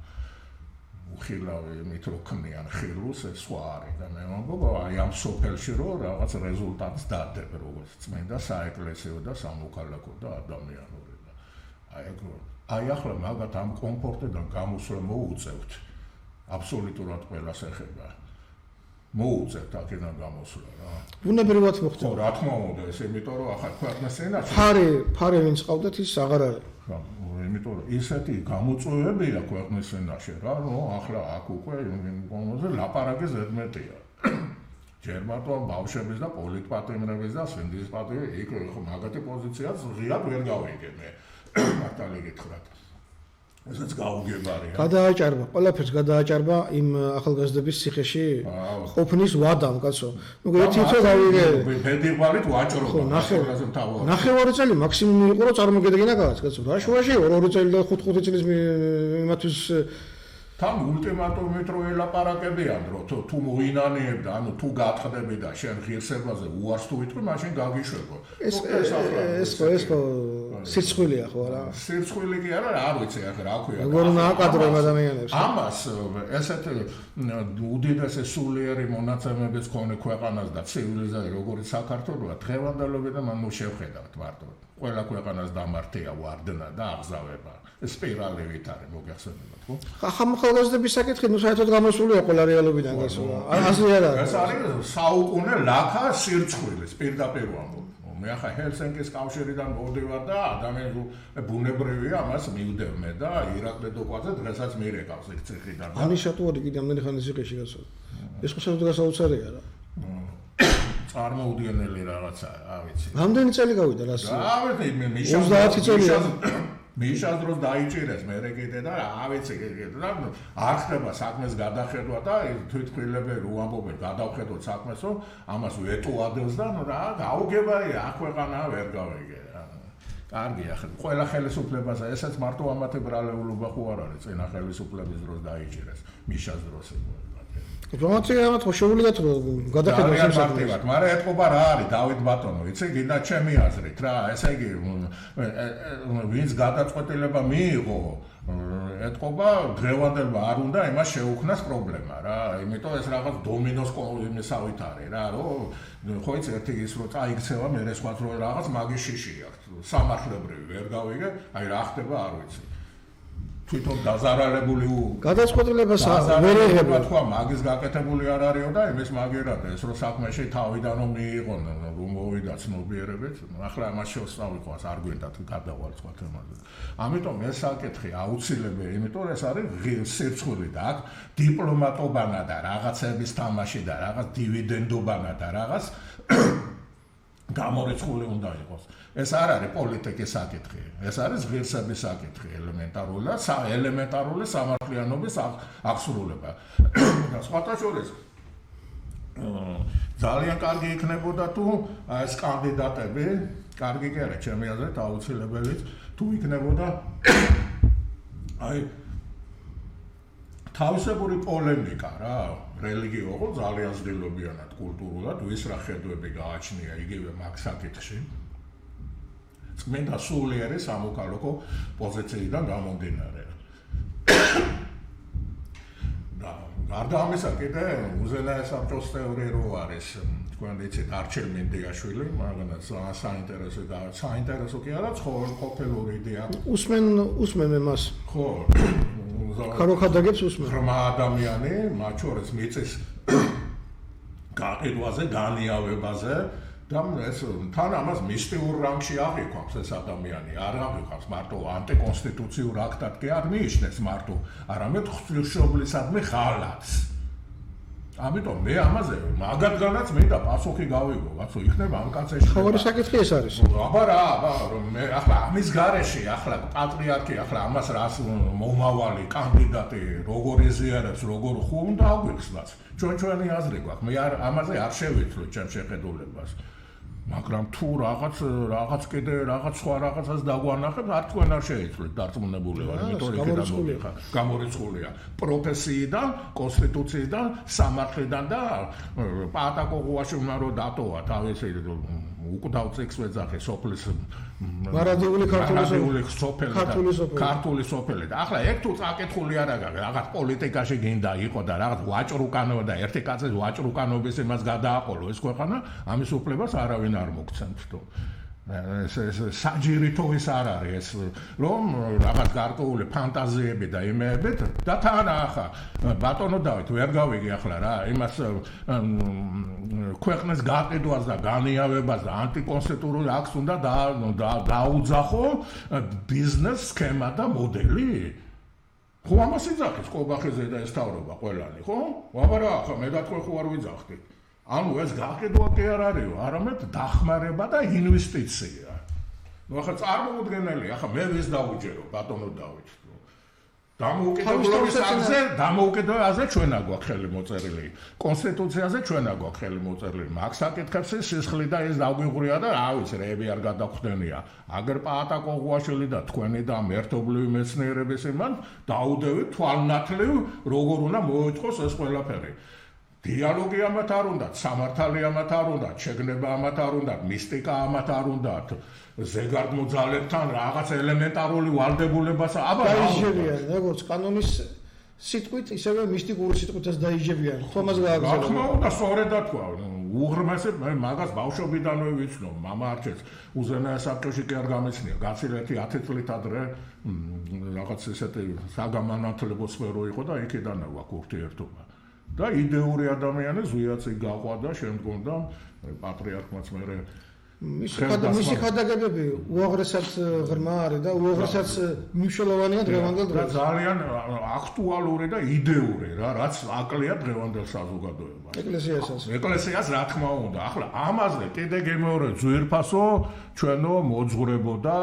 უხილავი იმით რო ქმნიან ხილულს ეს სხვა არის და მე ვამბობ აი ამ სოფელში რო რაღაც რეზულტატს დადებ როგორც წმინდა საეკლესიო და სამოქალაქო და ადამიანური და აი ახლა მაგათ ამ კომფორტიდან გამოსვლა მოუწევთ აბსოლუტურად ყველას ეხება მოუწევთ აქედან გამოსვლა რა ბუნებრივად მოხდა ხო რა თქმა უნდა ეს იმიტომ რომ ახლა ქვეყნის ენაში ფარი ვინც ყავდათ ის აღარ არის იმიტომ რომ ისეთი გამოწვევებია ქვეყნის ენაში რა რომ ახლა აქ უკვე იმაზე ლაპარაკი ზედმეტია ჯერ მარტო ბავშვების და პოლიტპატიმრების და სინდის პატიმრები იქ ხო მაგათი პოზიციაც ღიად ვერ გავიგე მე მართალი გითხრათ ესაც გაუგებარია გადააჭარბა ყველაფერს გადააჭარბა იმ ახალგაზრდების ციხეში ყოფნის ვადამ კაცო ნუ ერთი თვე გავიგე ბედიღვალით ვაჭრობა ნახევარი წელი მაქსიმუმი იყო რომ წარმოგედგინა კაცო რა შუაში 2 წელი და 5 წლის იმათვის თან ულტიმატუმით რო ელაპარაკებიან რომ თუ მოინანიებ და ანუ თუ გათხდები და შენ ღირსებაზე უარს თუ ვიტყვი მაშინ გაგიშვებო ეს სირცხვილია ხო რა სირცხვილი კი არა არ ვიცი ახლა რა ქვია როგორ უნდა აკადრონ ადამიანებს ამას ესეთ უდიდესი სულიერი მონაცემების ქონე ქვეყანას და ცივილიზაცია როგორც საქართველოა დღევანდელობიდან მან შევხედავთ მარტო ყველა ქვეყანას დამართია ვარდნა და აღზავება სპირალებით არის მოგეხსენებათ ხო? ახალგაზრდების საკითხი ნუ საერთოდ გამოსულია ყველა რეალობიდან გასულ. ასე არ არის. ეს არის საუკუნე ლაქა სირცხვილის პირდაპირ ვამბობ. მე ახლა ჰელსინკის კავშირიდან მოვდივარ და ადამიანი ბუნებრივია ამას მივდევნე და ირაკლი დოკვაძე დღესაც მირეკავს ეგ ციხიდან. ანიშატუარი კიდე ამდენი ხანი ციხეში გასულ. ეს ხო საერთოდ გასაოცარია რა. წარმოუდგენელი რაღაცა, რა ვიცი. რამდენი წელი გავიდა რასი? რა ვიცი, მე 30 წელია. მიშას დროს დაიჭირეს მე რეგიტე და რა ვიცი და არ ხდება საქმეს გადახედვა და თვითმფრინავები რო ამბობენ გადავხედოთ საქმეს რომ ამას ვეტუადებს და რა გაუგებარია აქვეყანა ვერ გავიგე რა კარგია ახლა ყველა ხელისუფლებაზე ესაც მარტო ამათი ბრალეულობა ხო არ არის წინა ხელისუფლების დროს დაიჭირეს მიშას დროს დიპლომატია ამათ შეუძლიათ რომ გადახედოს ამ მარტივად, მაგრამ ეთყობა რა არის დავით ბატონო, იცი გინდა ჩემი აზრით რა, ესე იგი ვინც გადაწყვეტილება მიიღო ეთყობა დღევანდელმა არ უნდა იმას შეუქმნას პრობლემა რა, იმიტომ ეს რაღაც დომინოს იმისავით არის რა, რომ ხო იცი ერთი ის რომ წაიქცევა მე სხვაც რო რაღაც მაგის შიში აქვს, სამართლებრივი ვერ გავიგე, აი რა ხდება არ ვიცი. თვითონ დაზარალებული გადაწყვეტილებას ვერ იღებდა თქვა მაგის გაკეთებული არ არისო და იმის მაგერად ეს რომ საქმეში თავიდან რომ მიიღონ რომ მოვიდა ცნობიერებით ახლა ამას შევსწავლიყოს არ გვინდათ გადავალ სხვა თემაზე ამიტომ ეს საკითხი აუცილებელი იმიტომ რომ ეს არის სირცხვილი და აქ დიპლომატობანა და რაღაცების თამაში და რაღაც დივიდენდობანა და რაღაც გამორიცხული უნდა იყოს. ეს არ არის პოლიტიკის საკითხი. ეს არის ღირსების საკითხი, ელემენტარული სამართლიანობის აღსრულება. და სხვათა შორის ძალიან კარგი იქნებოდა თუ ეს კანდიდატები, კარგი კი არა, ჩემი აზრით აუცილებელიც თუ იქნებოდა აი თავისებური პოლემიკა რა რელიგიო ხო ძალიან ზრდილობიანად კულტურულად ვის რა ხედვები გააჩნია იგივე მაგ საკითხში წმინდა სულიერი სამოქალაქო პოზიციიდან გამომდინარე და გარდა ამისა კიდე უზენაეს საბჭოს წევრი რო არის თქვენ იცით არჩილ მინდიაშვილი მაგრამ საინტერესო კი არა ყოფილური იდეა უსმენ მას ხო ქაროქადაგებს უსმენ ღრმა ადამიანი მათ შორის მიწის გაყიდვაზე განიავებაზე და ეს თან ამას მისტიურ რანგში აღიქვამს ეს ადამიანი არ აღიქვამს მარტო ანტიკონსტიტუციურ აქტად კი არ მიიჩნევს მარტო არამედ ღვთისმშობლისადმი ხალათს ამიტომ მე ამაზე მაგათგანაც მინდა პასუხი გავიგო ვაცო იქნება ამ კაცეში ხავარი საკითხი ეს არის აბა რა მე ახლა ამის გარეშე ახლა პატრიარქი ახლა ამას რას მომავალი კანდიდატი როგორ იზიარებს როგორ ხომ და აგვიხსნას ჩვენი აზრი გვაქვს მე ამაზე არ შევიცვლო ჩემ შეხედულებას მაგრამ თუ რაღაც კიდე რაღაც სხვა რაღაცას დაგვანახებ არ თქვენ არ შეიცვლით დარწმუნებული ვარ იმიტომ რომ გამორიცხულია პროფესიიდან კონსტიტუციიდან სამართლიდან და პატაკოღუაში უნდა რომ დატოვა თავისი უკდავ წიგს ვეძახე სოფლის მარადიული ქართული სოფელი და ახლა ეგ თუ წაკითხული არ აქვს რაღაც პოლიტიკაში გინდა იყო და რაღაც ვაჭრუკანობა და ერთი კაცის ვაჭრუკანობის იმას გადააყოლო ეს ქვეყანა ამის უფლებას არავინ არ მოგცემთ თუ ეს საჯირითო ის არ არის ეს რომ რაღაც გარკვეული ფანტაზიები და იმეებით და თან ახლა ბატონო დავით ვერ გავიგე ახლა რა იმას ქვეყნის გაყიდვას და განიავებას და ანტიკონსტიტუციური აქტს უნდა დაუძახო ბიზნეს სქემა და მოდელი ხო ამას იძახის ყობახეზე და ეს თავრობა ყველანი ხო აბა რა ახლა მე და თქვენ ხო არ ვიძახდით ანუ ეს გაყიდვა კი არ არისო, არამედ დახმარება და ინვესტიცია. ნუ ახლა წარმოუდგენელი, ახლა მე ვის დავუჯერო ბატონო დავით. დამოუკიდებლობაზე ჩვენა გვაქვს ხელი მოწერილი. კონსტიტუციაზე ჩვენა გვაქვს ხელი მოწერილი. მაგ საკითხებს სისხლი და ეს დაგვიღვრია და რა ვიცი, რეები არ გადახვდენია. აგერ პაატაკოღუაშვილი და თქვენი და ერთობლივი მეცნიერების იმან დაუდევით თვალნათლივ როგორ უნდა მოეწყოს ეს ყველაფერი. დიალოგი ამათ არ უნდათ, სამართალი ამათ არ უნდათ, შეგნება ამათ არ უნდათ, მისტიკა ამათ არ უნდათ, ზეგარდმოძალებთან რაღაც ელემენტარული ვალდებულებას აბა დაიჯებიან, როგორც კანონის სიტყვით, ისევე მისტიკური სიტყვითაც დაიჯებიან. ხომას გააგზავნა. რა თქმა უნდა, სწორედად თქვა. უღრმესი მე მაგას ბავშვობიდანვე ვიცნობ, მამა არჩევს უზენაეს საბჭოში კი არ გამეცნია. გაცილეთი 10 წლით ადრე რაღაც ესეთი საგამანათლებლო სფერო იყო და იქიდან გვაქვს ურთიერთობა. და იდეური ადამიანი ზვიაცი გაყვადა შემდგომ და პატრიარქმაც მერე მისი ხადაგებები უაღრესად ღრმა არის და უაღრესად მნიშვნელოვანია დღევანდელ დღეს. ძალიან აქტუალური და იდეური რა, რაც აკლია დღევანდელ საზოგადოებას. ეკლესიას რა თქმა უნდა. ახლა ამაზე კიდე გემეორე ძვირფასო ჩვენო მოძღვრებოდა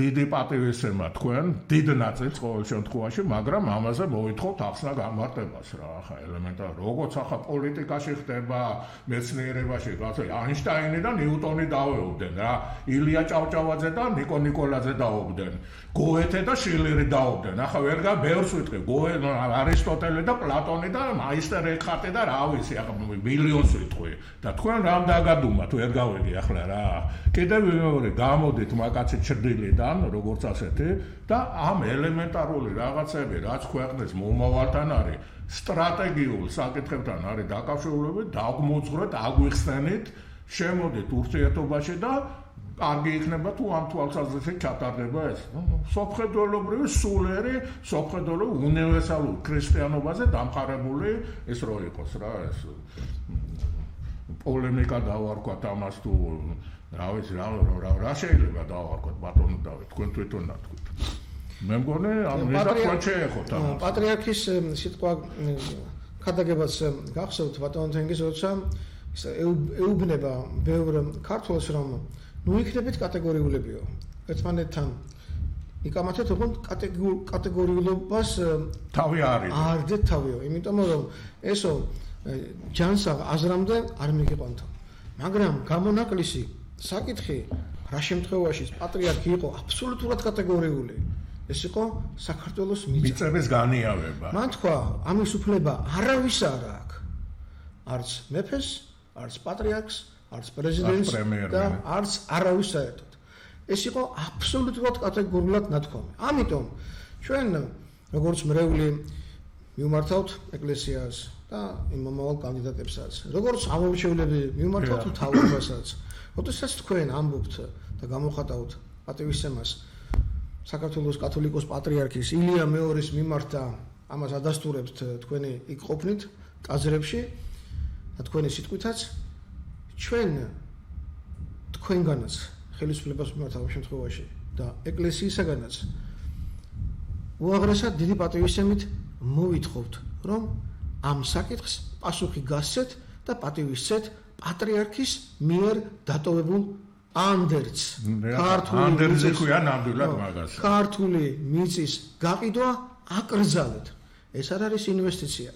დიდი პატივისცემა თქვენ, დიდ ნაწილს ყოველ შემთხვევაში, მაგრამ ამაზე მოითხოვთ ახსნა გამარტებას რა, ახლა ელემენტარულად. როგორც ახლა პოლიტიკაში ხდება, მეცნიერებაში, აინშტაინი და ნიუტონი დააუებდნენ რა, ილია ჭავჭავაძე და ნიკო ნიკოლაძე დააუებდნენ. გოეთე და შილერი დააუებდნენ. ახლა ვერ ბევრს ვიტყვი, არისტოტელე და პლატონი და მაისტერ ეკჰარტი და რა ვიცი, ახლა მილიონს ვიტყვი. და თქვენ რამ დაგადუმათ, ვერ გავიგე ახლა რა. კიდევ მეორე გამოდით მაკაცი ჩრდილიდან, როგორც ასეთი და ამ ელემენტარული რაღაცები, რაც ქვეყნის მომავალთან არის, სტრატეგიულ საკითხებთან არის დაკავშირებული, დაგმოძღვრეთ, აგვიხსენით, შემოდით ურთიერთობაში და კარგი იქნება თუ ამ თვალსაზრისით ჩატარდება ეს. სოფხედველობრივი, სულიერი, სოფხედველობრივი, უნივერსალური ქრისტიანობაზე დამყარებული ეს რო იყოს რა, ეს პოლემიკა დავარქვათ ამას თუ რა ვიცი, რა შეიძლება დავარქვათ ბატონო დავით, თქვენ თვითონ ნათქვით. მე მგონი ამ მისდახვად შეეხოთ ამას. პატრიარქის სიტყვა ქადაგებაც გახსოვთ ბატონო თენგიზ, როცა ეუბნება ბევრ ქართველს, რომ ნუ იქნებით კატეგორიულებიო. ერთმანეთთან იკამათეთ, თქო კატეგორიულობას თავი არის. არდეთ თავიო, იმიტომ რომ ესო ჯანსაღ აზრამდე არ მიგიყვანთო. მაგრამ გამონაკლისი საკითხი რა შემთხვევაში პატრიარქი იყო აბსოლუტურად კატეგორიული. ეს იყო საქართველოს მიწების განიავება. მან თქვა, ამის უფლება არავის არ აქვს. არც მეფეს, არც პატრიარქს, არც პრეზიდენტს და არც არავის საერთოდ. ეს იყო აბსოლუტურად კატეგორიულად ნათქვამი. ამიტომ ჩვენ როგორც მრევლი მივმართავთ ეკლესიას და იმ მომავალ კანდიდატებსაც, როგორც ამომრჩევლები მივმართავთ მთავრობასაც. როდესაც თქვენ ამბობთ და გამოხატავთ პატივისცემას საქართველოს კათოლიკოს პატრიარქის ილია მეორის მიმართ და ამას ადასტურებთ თქვენი იქ ყოფნით ტაძრებში და თქვენი სიტყვითაც ჩვენ თქვენგანაც ხელისუფლებას მიმართ ამ შემთხვევაში და ეკლესიისაგანაც უაღრესად დიდი პატივისცემით მოვითხოვთ, რომ ამ საკითხს პასუხი გასცეთ და პატივისცეთ პატრიარქის მიერ დატოვებულ ანდერც. ანდერზე ქვია ნამდვილად მაგას. ქართული მიწის გაყიდვა აკრძალეთ. ეს არ არის ინვესტიცია.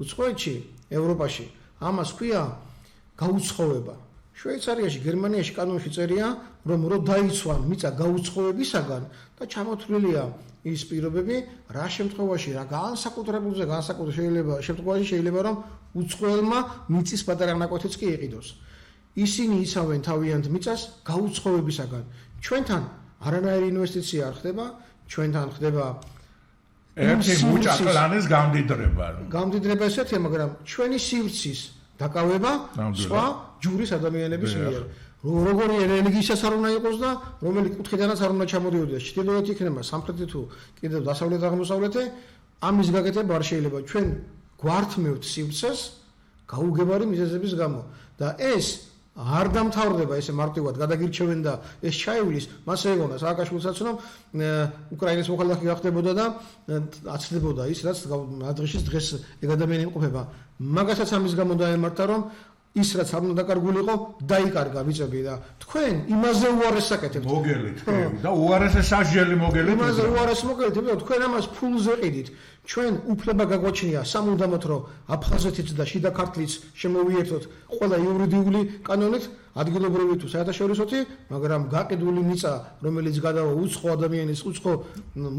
უცხოეთში, ევროპაში ამას ქვია გაუცხოვება. შვეიცარიაში, გერმანიაში კანონში წერია, რომ რო დაიცვან მიწა გაუცხოვებისაგან და ჩამოთვლილია ის პირობები, რა შემთხვევაში, რა განსაკუთრებულზე შემთხვევაში შეიძლება რომ უცხოელმა მიწის პატარა ნაკვეთიც კი იყიდოს. ისინი იცავენ თავიანთ მიწას გაუცხოვებისაგან. ჩვენთან არანაირი ინვესტიცია არ ხდება, ჩვენთან ხდება ერთი მუჭა კლანის გამდიდრება. გამდიდრება ესეთია, მაგრამ ჩვენი სივრცის დაკავება სხვა ჯურის ადამიანების მიერ. როგორი რელიგიისას არ უნდა იყოს და რომელი კუთხიდანაც არ უნდა ჩამოდიოდეს. ჩრდილოეთი იქნება, სამხრეთი თუ კიდევ დასავლეთ აღმოსავლეთი, ამის გაკეთება არ შეიძლება. ჩვენ გვართმევთ სივრცეს გაუგებარი მიზეზების გამო და ეს არ დამთავრდება ესე მარტივად გადაგირჩევენ და ეს ჩაივლის მას ეგონა სააკაშვილსაც რომ უკრაინის მოხალხე გახდებოდა და აცდებოდა ის რაც ადრეშის დღეს ეგ ადამიანი იმყოფება მაგასაც ამის გამო დაემართა რომ ის რაც არ უნდა დაკარგულიყო დაიკარგა ვიწები და თქვენ იმაზე უარეს საკეთებთ მოგელით და უარეს სასჯელი მოგელით იმაზე უარეს მოგელით იმიტომ თქვენ ამას ფულზე ყიდით ჩვენ უფლება გაგვაჩნია სამუდამოდ რომ აფხაზეთიც და შიდა ქართლიც შემოვიერთოთ ყველა იურიდიული კანონით ადგილობრივი თუ საერთაშორისოთი მაგრამ გაყიდული მიწა რომელიც გადავა უცხო ადამიანის უცხო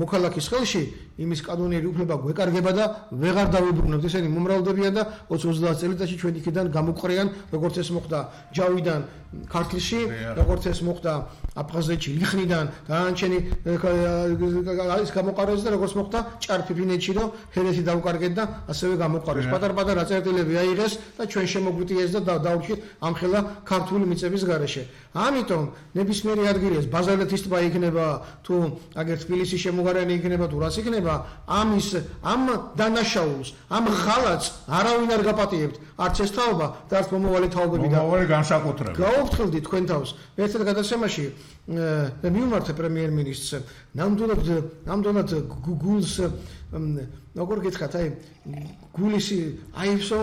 მოქალაქის ხელში იმის კანონიერი უფლება გვეკარგება და ვეღარ დავიბრუნებთ ესენი მომრავლდებიან და 20-30 წელიწადში ჩვენ იქიდან გამოყრიან როგორც ეს მოხდა ჯავიდან ქართლში როგორც ეს მოხდა აფხაზეთში ლიხნიდან დანარჩენი ის გამოყარეს და როგორც მოხდა ჭარფიფინეთში რომ ჰერეთი დავკარგეთ და ასევე გამოყარეს პატარ-პატარა წერტილები აიღეს და ჩვენ შემოგვიტიეს და დავრჩით ამხელა ქართული მიწების გარეშე ამიტომ ნებისმიერი ადგილი ეს ბაზალეთის ტბა იქნება თუ აგერ თბილისის შემოგარენი იქნება თუ რაც იქნება ამ დანაშაულს ამ ხალათს არავინ არ გაპატიებთ არც ეს თაობა და არც მომავალი თაობები და მომავალი განსაკუთრებით გაუხსნით თქვენ თავს ერთ გადაცემაში და მივმართე პრემიერ-მინისტრს ნამდვილად გულს როგორ გითხრათ აი გულის აივსო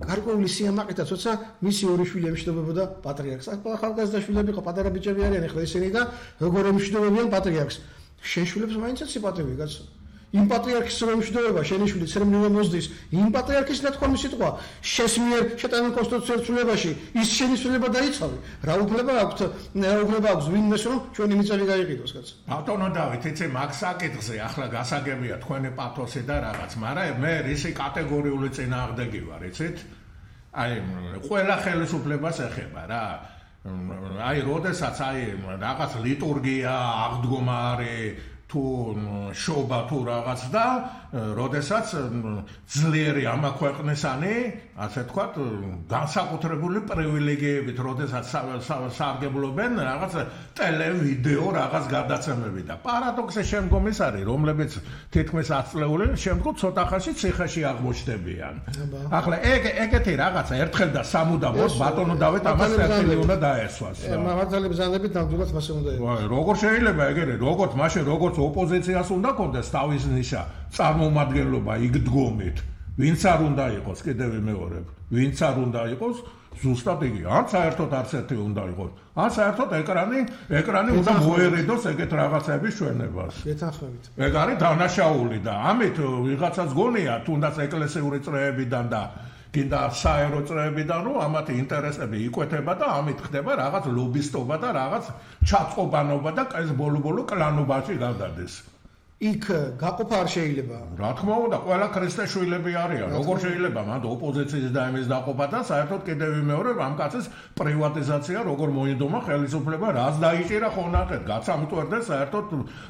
გარკვეული სიამაყეთა თორსა მისი ორი შვილი ემშვიდობებოდა პატრიარქს. ახალგაზრდა იყო პატარა ბიჭები არიან ახლა ისინი და როგორ ემშვიდობებიან პატრიარქს. შენ შვილებს მაინც აცი კაცო. იმ პატრიარქის ემშვიდობა შენი შვილი ცერემონიალ მოსდის. იმ პატრიარქის ნათქვამი სიტყვა შენს მიერ შეტანილ კონსტიტუციურ ცვლილებაში ის შენი ცვლილება დაიცავი. რა უფლება აქვს ვინმეს რომ ჩვენი მიწები გაიყიდოს კაცო. ბატონო დავით, იცი მაგ საკითხზე ახლა გასაგებია თქვენი პათოსი და რაღაც, მაგრამ მე რისი კატეგორიული წინააღმდეგი ვარ, იცით? აი, ყველა ხელისუფლებას ეხება რა. აი, როდესაც რაღაც ლიტურგია, აღდგომა არის თუ შობა თუ რაღაც და როდესაც ძლიერი ამა ქვეყნისანი, ასე ვთქვათ, განსაკუთრებული პრივილეგიებით, როდესაც სარგებლობენ რაღაც ტელევიდეო რაღაც გადაცემები და პარადოქსი შემდგომ ის არის, რომლებიც თითქმის 10 წლეული შემდგომ ცოტა ხანში ციხეში აღმოჩნდებიან. ახლა ეგეთი რაღაცა ერთხელ და სამუდამოდ ბატონო დავით ამას წერტილი უნდა დაესვას. მართალი ბრძანებით ნამდვილად მასე უნდა იყოს. როგორ შეიძლება ეგრე, როგორც ოპოზიციას უნდა კონდეს თავის ნიშა, წარმომადგენლობა იგდგომით. ვინც არ უნდა იყოს, კიდევ ვიმეორებ, ვინც არ უნდა იყოს, ზუსტად იგი, ან საერთოდ არც ერთი უნდა იყოს, ან საერთოდ ეკრანი უნდა მოერიდოს ეგეთ რაღაცების ჩვენებას. გეთანხმებით. ეგ არის დანაშაული და ამით ვიღაცას გონია, თუნდაც ეკლესიური წრეებიდან და კიდე საერო წრეებიდან, რომ ამათი ინტერესები იკვეთება და ამით ხდება რაღაც ლობისტობა და რაღაც ჩაწყობანობა და ეს ბოლო-ბოლო კლანობაში გადადის. იქ გაყოფა არ შეიძლება. რა თქმა უნდა, ყველა ქრისტეშვილები არიან. როგორ შეიძლება მანდ ოპოზიციის და იმის დაყოფა და საერთოდ კიდევ ვიმეორებ ამ კაცის პრივატიზაცია, როგორ მოინდომა ხელისუფლება, რაც დაიჭირა ხონახეთ, გაცამტვერდეს საერთოდ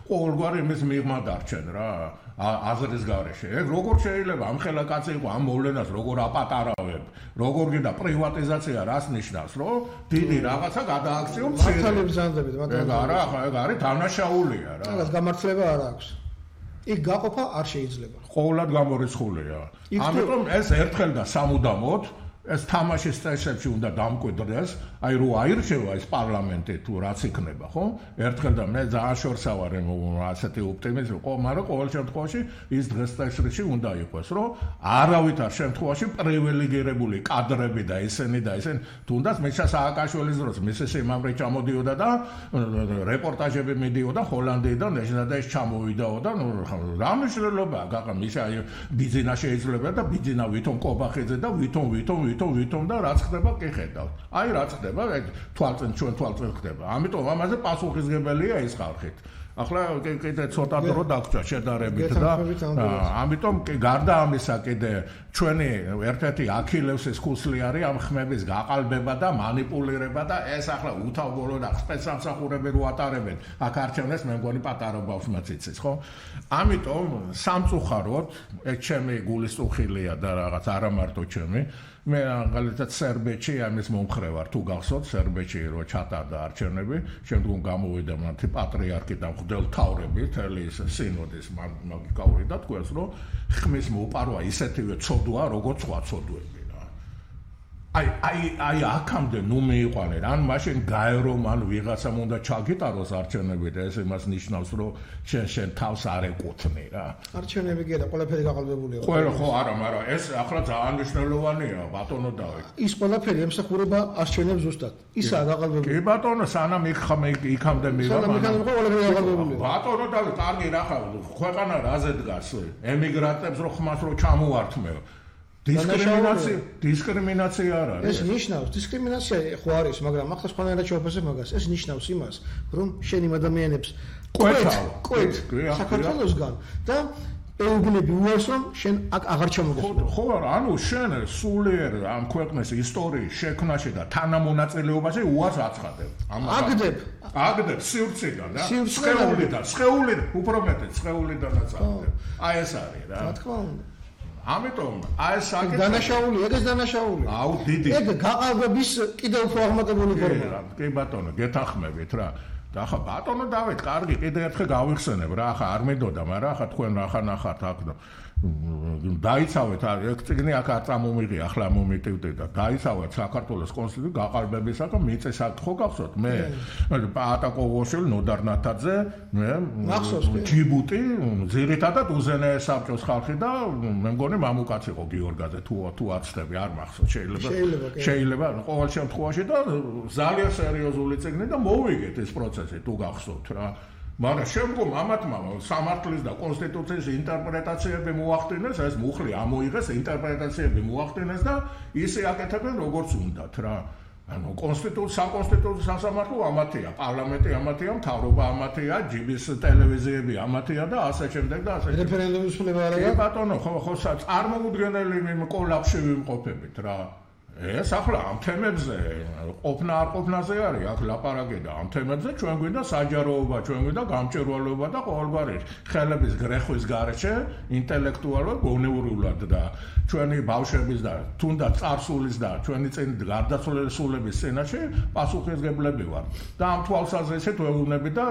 ყოველგვარი იმის მიღმა დარჩენ რა. აზრის გარეშე. ეგ როგორ შეიძლება ამ ხელა კაცი იყო ამ მოვლენას როგორ აპატარავებ, როგორ გინდა პრივატიზაცია რას ნიშნავს, რომ დიდი რაღაცა გადააქციო მცირე. მართალი ბრძანდებით, ეგ არის დანაშაულია რა. რაღაც გამართლება არ აქვს. იქ გაყოფა არ შეიძლება. ყოველად გამორიცხულია. ამიტომ ეს ერთხელ და სამუდამოდ ეს თამაშის წესებში უნდა დამკვიდრდეს, აი რო აირჩევა ეს პარლამენტი თუ რაც იქნება, ხო? ერთხელ და მე ძალიან შორსა ვარ ასეთი ოპტიმიზმი, მაგრამ ყოველ შემთხვევაში ის დღეს წესრიგში უნდა იყოს, რომ არავითარ შემთხვევაში პრივილეგირებული კადრები და ისინი თუნდაც მიშა სააკაშვილის დროს მისი სიმამრე ჩამოდიოდა და რეპორტაჟები მიდიოდა ჰოლანდიიდან და ეს ჩამოვიდაო და რა მნიშვნელობაა გაყა მიშა ბიზინა შეიძლება და ბიზინა ვითომ კობახიძე და ვითომ და რაც ხდება კი ხედავთ. აი რაც ხდება, ეგ ჩვენ თვალწინ ხდება. ამიტომ ამაზე პასუხისგებელია ის ხალხით. ახლა კიდე ცოტა დრო დაგჭა შედარებით და ამიტომ გარდა ამისა კიდე ჩვენი ერთ-ერთი აქილევსის ქუსლი არის ამ ხმების გაყალბება და манипуლირება და ეს ახლა უთავბოლო და სპეცსამსახურები რო ატარებენ აქ არჩევნებს მე მგონი პატარა ბავშვმაც იცის ხო ამიტომ სამწუხაროდ ეს ჩემი გულის უხილია და რაღაც არა მარტო ჩემი მე მაგალითად სერბეთში ამის მომხრე ვარ თუ გახსოვთ სერბეთში რო ჩატარდა არჩევნები შემდგომ გამოვიდა მათი პატრიარქი და მღვდელმთავრები თელი სინოდის მაგ გავიდა თქვენს რომ ხმის მოპარვა ისეთივე ცოდვაა როგორც სხვა ცოდვები რა აი აქამდე ნუ მიიყვანე ან მაშინ გაერო მან ვიღაცამ უნდა ჩაგიტაროს არჩევნები და ეს იმას ნიშნავს რომ შენ თავს არ ეკუთვნი რა არჩევნები კი არა ყველაფერი გაყალბებულია ყველა ხო არა მაგრამ ეს ახლა ძალიან მნიშვნელოვანია ბატონო დავით ის ყველაფერი ემსახურება არჩევნებს ზუსტად ისაა გაყალბებული კი ბატონო სანამ იქამდე მივა ბატონო დავით კარგი რა ხარ ქვეყანა რაზე დგას ემიგრანტებს რო ხმას რო ჩამოართმევ დისკრიმინაცია არ არის. ეს ნიშნავს დისკრიმინაცია ხო არის, მაგრამ ახლა სხვანაირად შევაფასებ მაგას. ეს ნიშნავს იმას, რომ შენ იმ ადამიანებს კვეთ საქართველოსგან და ეუბნები უარს რომ შენ აქ აღარ ჩამოგეხმარ. ხო არა, ანუ შენ სულიერ ამ ქვეყნის ისტორიის შექმნაში და თანამონაწილეობაში უარს აცხადებ. აგდებ სივრციდან და სხეულიდან, უფრო მეტად სხეულიდანაც აგდებ. აი ეს არის რა. რა თქმა უნდა. ამიტომ აი ეს საკითხი დანაშაულია, ეგ ეს დანაშაულია. აუ დიდი. ეგ გაყალბების კიდევ უფრო აღმატებული ფორმაა. კი ბატონო, გეთანხმებით რა. და ახლა ბატონო დავით, კარგი, კიდე ერთხელ გავიხსენებ რა, ახლა არ მიდოდა, მაგრამ ახლა თქვენ რა ხარ ნახართ აქ დაიცავეთ ეგ წიგნი აქ არ წამომიღია ახლა მომიტივდე და დაიცავეთ საქართველოს კონსტიტუციის გაყალბებისაგან მიწესად ხო გახსოვთ მე პატაკოვოშვილი ნოდარ ნათაძე მე ჯიბუტი ძირითადად უზენაეს საბჭოს ხალხი და მე მგონი მამუკაც იყო გიორგაძე თუ აცდები არ მახსოვს შეიძლება ყოველ შემთხვევაში და ძალიან სერიოზული წიგნი და მოვიგეთ ეს პროცესი თუ გახსოვთ რა მაგრამ შემდგომ ამათმა სამართლის და კონსტიტუციის ინტერპრეტაციები მოახდინეს, ეს მუხლი ამოიღეს, ინტერპრეტაციები მოახდინეს და ისე აკეთებენ როგორც უნდათ რა. ანუ საკონსტიტუციო სასამართლო ამათია, პარლამენტი ამათია, მთავრობა ამათია, ჯიბის ტელევიზიები ამათია და ასე შემდეგ და ასე. რეფერენდუმის სულება არა? ბატონო, ხო წარმოუდგენელი კოლაფში ვიმყოფებით რა. ეს ახლა ამ თემებზე ყოფნა არ ყოფნაზე არის აქ ლაპარაკი და ამ თემებზე ჩვენ გვინდა საჯაროობა, ჩვენ გვინდა გამჭვირვალეობა და ყოველგვარი ხელების გრეხვის გარეშე ინტელექტუალურად, გონეურულად და ჩვენი ბავშვების და თუნდაც წარსულის და ჩვენი წინ გარდაცვლილების სცენაში პასუხისმგებლები ვარ. და ამ თვალსაზრისით ვეუბნები და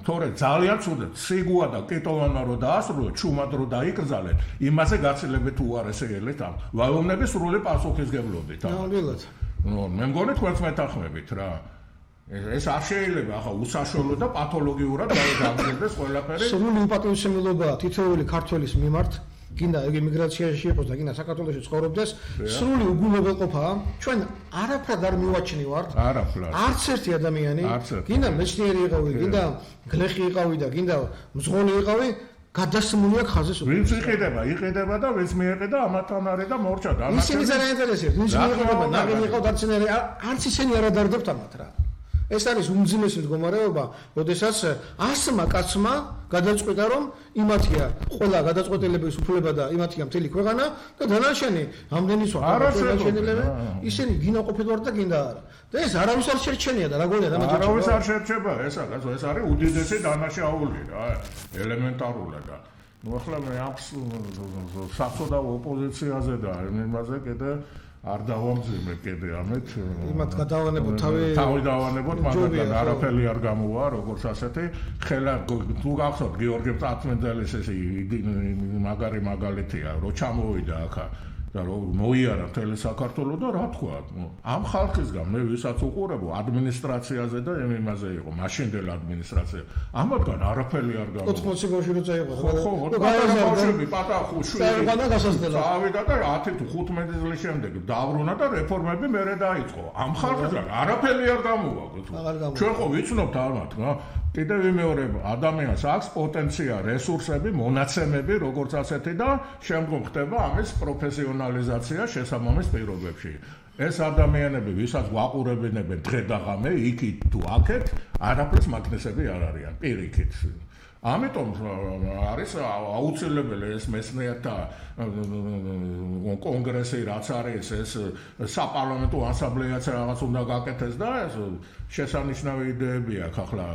თორე ძალიან ცუდად სიგუა და კიტოვანმა რო დაასრულოთ, ჩუმად რო დაიკრძალეთ, იმაზე გაცილებით უარესეელეთ ამ. ვეუბნები სრული პასუხისმგებლობა ნამდვილად. მე მგონი თქვენს მეთანხმებით რა. ეს არ შეიძლება ახლა უსაშუალო და პათოლოგიურად გამიგდეს ყველაფერი. სრული უპატიოსმილობა თითოეული ქართველის მიმართ, გინდა ემიგრაციაში იყოს და გინდა საქართველოში ცხოვრობდეს, სრული უგულებელყოფაა. ჩვენ არაფრად არ მივაჩნივართ. არც ერთი ადამიანი, გინდა მეცნიერი იყავი, გინდა გლეხი იყავი და გინდა მძღოლი იყავი, გადასმულია ხაზის ଉପରେ. ვინც იყიდება და ვინც მიეყიდა ამათთან არის და მორჩა და ისინი ძალიან ინტერესებთ. ვინც მიეყიდა, ნაგები იყო დარწენილი, არც ისინი არ ადარდებთ ამათ რა. ეს არის უმძიმესი მდგომარეობა, როდესაც 100-მა კაცმა გადაწყვიტა, რომ იმათია ყველა გადაწყვეტილების უფლება და იმათია მთელი ქვეყანა და დანარჩენი ამდენი სხვა გადაწყვეტილებები ისინი გინდა ყოფილვარ და გინდა არა. და ეს არავის არ შერჩენია და როგორია და მაგალითად არავის არ შერჩება ეს არის უდიდესი დანაშაული რა ელემენტარულად და ნუ ახლა მე აქვს საბჭოთა ოპოზიციაზე და იმაზე კიდე არ დავამძიმებ კიდე ამეთ იმათ გადავანებოთ თავი დავანებოთ მაგრამ არაფერი არ გამოვა როგორც ასეთი ხელა თუ გახსოვთ გიორგი წაწმენძელის ეს მაგარი მაგალითია რო ჩამოვიდა ახლა და რომ მოიარა მთელი საქართველო და რა თქვა ამ ხალხისგან მე ვისაც უყურებო ადმინისტრაციაზე და იმაზე იყო მაშინდელ ადმინისტრაცია ამათგან არაფერი არ გამოვა 80 ბავშვი როცა იყო ხო ბავშვები პატახუ შვილი წავიდა და 10 თუ 15 წლის შემდეგ დაბრუნა და რეფორმები მერე დაიწყო ამ ხალხისგან არაფერი არ გამოვა ჩვენ ხო ვიცნობთ ამათ რა კიდევ ვიმეორებ ადამიანს აქვს პოტენცია, რესურსები, მონაცემები, როგორც ასეთი და შემდგომ ხდება ამის პროფესიონალიზაცია შესაბამის პირობებში. ეს ადამიანები, ვისაც გვაყურებინებენ დღე და ღამე, იქით თუ აქეთ, არაფერს მაგნესები არ არიან, პირიქით. ამიტომ არის აუცილებელი ეს მეცნიერთა კონგრესი რაც არის ეს საპარლამენტო ასამბლეაც რაღაც უნდა გაკეთდეს და ეს შესანიშნავი იდეები აქვს ახლა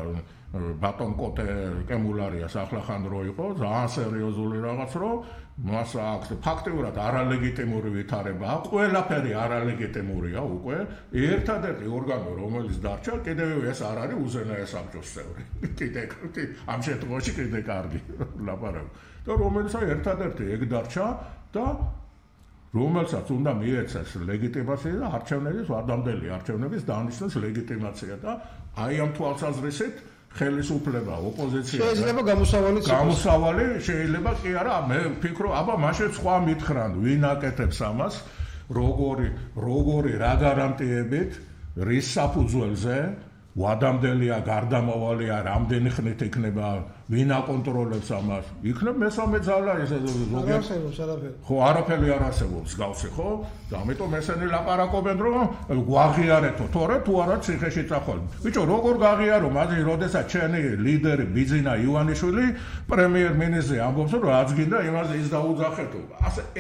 ბატონ კოტე კემულარიას ახლა ხან რო იყო ძალიან სერიოზული რაღაც რო მას აქვს ფაქტიურად არალეგიტიმური ვითარება აქვს ყველაფერი არალეგიტიმურია უკვე ერთადერთი ორგანო რომელიც დარჩა კიდევ ეს არ არის უზენაეს საბჭოს წევრი კიდე ამ შემთხვევაში კიდე კარგი ლაპარაკი და რომელიც ერთადერთი ეგ დარჩა და რომელსაც უნდა მიეცეს ლეგიტიმაცია და არჩევნების ვადამდელი არჩევნების დანიშნოს ლეგიტიმაცია და აი ამ თვალსაზრისით ხელისუფლება ოპოზიცია შეიძლება გამოსავალი შეიძლება კი არა მე ვფიქრობ აბა მაშინ სხვა მითხრან ვინ აკეთებს ამას როგორი რა გარანტიებით რის საფუძველზე ვადამდელია გარდამავალია რამდენი ხნით იქნება ვინ აკონტროლებს ამას იქნებ მესამე ძალა ეს ზოგიერთი ხო არაფერი არ არსებობს გავსი ხო და ამიტომ ესენი ლაპარაკობენ რომ გვაღიარეთო თორე თუ არა ციხეში წახვალ ბიჭო როგორ გაღიარო მაშინ როდესაც ჩენი ლიდერი ბიძინა ივანიშვილი პრემიერ-მინისტრი ამბობს რომ რაც გინდა იმაზე ის დაუძახეთო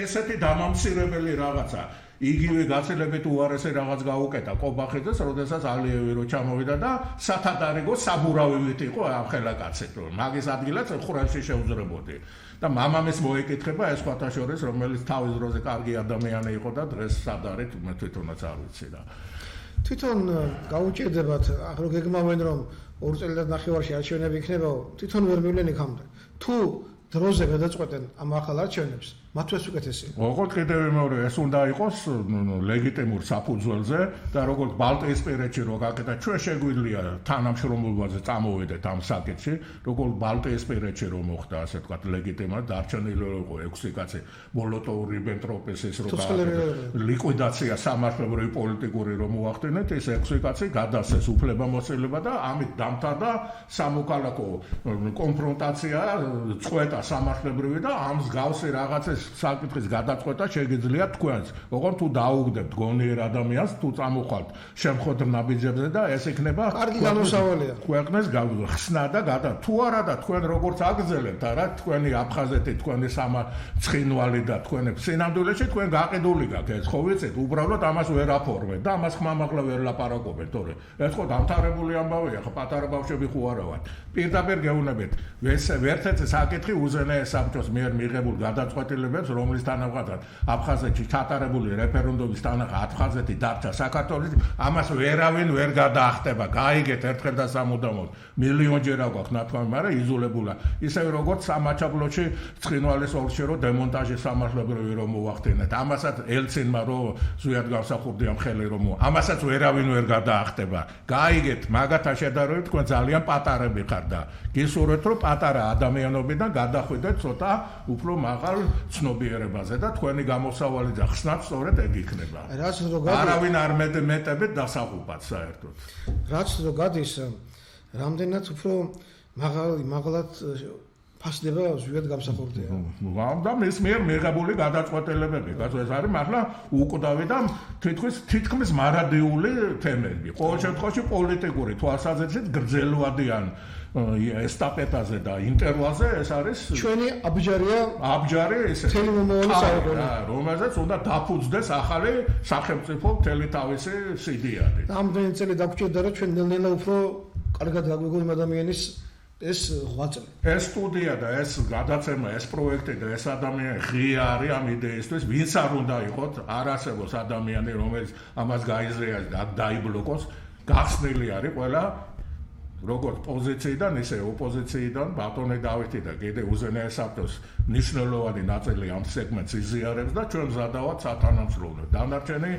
ესეთი დამამცირებელი რაღაცა იგივე გაცილებით უარესი რაღაც გაუკეთა კობახიძეს, როდესაც ალიევი რო ჩამოვიდა და სათადარიგო საბურავივით იყო ამ ხელაკაცით, რომ მაგის ადგილას ხურელში შეუძრებოდი. და მამამის მოეკითხება ეს სხვათა შორის, რომელიც თავის დროზე კარგი ადამიანი იყო და დღეს სად არის, მე თვითონაც არ ვიცი და თვითონ გაუჭირდებათ, ახლა გეგმავენ რომ 2 წელიწად ნახევარში არჩევნები იქნებაო, თვითონ ვერ მივლენ იქამდე. თუ დროზე გადაწყვეტენ ამ ახალ არჩევნებს, მათთვის უკეთესია. ოღონდ კიდევ მეორე ეს უნდა იყოს ლეგიტიმურ საფუძველზე და როგორც ბალტიისპირეთში რო გაკეთა ჩვენ შეგვიძლია თანამშრომლობაზე წამოვიდეთ ამ საკითხში, როგორც ბალტიისპირეთში რომ მოხდა ასე ვთქვათ ლეგიტიმად დარჩენილი იყო 6 კაცი მოლოტოვ-რიბენტროპის ის რო ლიკვიდაცია სამართლებრივი პოლიტიკური რომ მოახდინეთ ეს 6 კაცი გადასცეს უფლებამოსილება და ამით დამთავრდა სამოქალაქო კონფრონტაცია წყვეტა სამართლებრივი და ამ მსგავსი რაღაცის საკითხის გადაწყვეტა შეგიძლია თქვენს. ოღონდ თუ დაუგდებთ გონიერ ადამიანს, თუ წამოხვალთ შემხოთ ნაბიჯებზე და ეს იქნება კარგი გამოსავალია. ქვეყნის ხსნა და გადა. თუ არა და თქვენ როგორც აგრძელებთ, არა, თქვენი აფხაზეთი, თქვენი ცხინვალი და თქვენი სინამდვილეში თქვენ გაყიდული გაქვთ. ეს ხო ვიცით, უბრალოდ ამას ვერ აფორმებთ და ამას ხმამაღლა ვერ ლაპარაკობთ, თორე ეს ხო დამთავრებული ამბავია, ხო პატარა ბავშვები ხო არა ვართ. პირდაპირ გეუბნებით, ერთ-ერთი საკითხი უზენაეს საბჭოს მიერ მიღებულ გადაწყვეტილებებს, რომლის თანახმადაც აფხაზეთში ჩატარებული რეფერენდუმის თანახმად აფხაზეთი დარჩა საქართველოში, ამას ვერავინ ვერ გადაახტება. გაიგეთ ერთხელ და სამუდამოდ. მილიონჯერ აქვს ნათქვამი, მაგრამ იზოლებულა. ისე როგორც სამაჩაბლოში ცხინვალის ოლქში რო დემონტაჟი სამართლებრივი რომ მოახდინეთ. ამასაც ელცინმა რო ზუსტად გამსახურდია მხელი რომ ამასაც ვერავინ ვერ გადაახტება. გაიგეთ, მაგათა შედარებით თქვენ ძალიან პატარები ხართ და გისურვებთ რომ პატარა ადამიანობიდან გადახვიდეთ ცოტა უფრო მაღალ ცნობიერებაზე და თქვენი გამოსავალი და ხსნაც სწორედ ეგ იქნება. არავინ არ მეტებით დასაღუპად საერთოდ. რაც რო გადის, რამდენად უფრო მაღალად ფასდება ზუსტად გამსახურდია. და მის მიერ მიღებული გადაწყვეტილებები, ეს არის მართლა უკვდავი და თითქმის მარადიული თემები. ყოველ შემთხვევაში პოლიტიკური თვალსაზრისით გრძელვადიან ესტაფეტაზე და ინტერვალზე ეს არის ჩვენი აბჯარი ესე მთელი მომავალი საუკუნე რომელზეც უნდა დაფუძნდეს ახალი სახელმწიფო მთელი თავისი სიდიადი. ამდენი წელი დაგვრჩება რომ ჩვენ ნელ-ნელა უფრო კარგად გაგვიგო იმ ადამიანის ეს ღვაწლი. ეს სტუდია და ეს გადაცემა, ეს პროექტი და ეს ადამიანი ღია არის ამ იდეისთვის, ვინც არ უნდა იყოთ, არ არსებობს ადამიანი, რომელიც ამას გაიზრეა და დაიბლოკოს, გახსნილი არის ყველა როგორც პოზიციიდან, ისე ოპოზიციიდან, ბატონი დავითი და კიდე უზენაეს საბჭოს მნიშვნელოვანი ნაწილი ამ სეგმენტს იზიარებს და ჩვენ მზადავართ სათანამშრომლო. დანარჩენი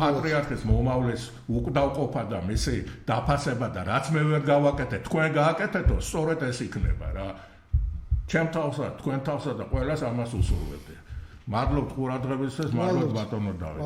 პატრიარქის მომავლის უკვდავყოფა და მისი დაფასება და რაც მე ვერ გავაკეთე, თქვენ გააკეთეთო, სწორედ ეს იქნება რა. ჩემ თავსა, თქვენ თავსა და ყველას ამას უსურვებდი. მადლობთ ყურადღებისთვის, მადლობთ ბატონო დავით.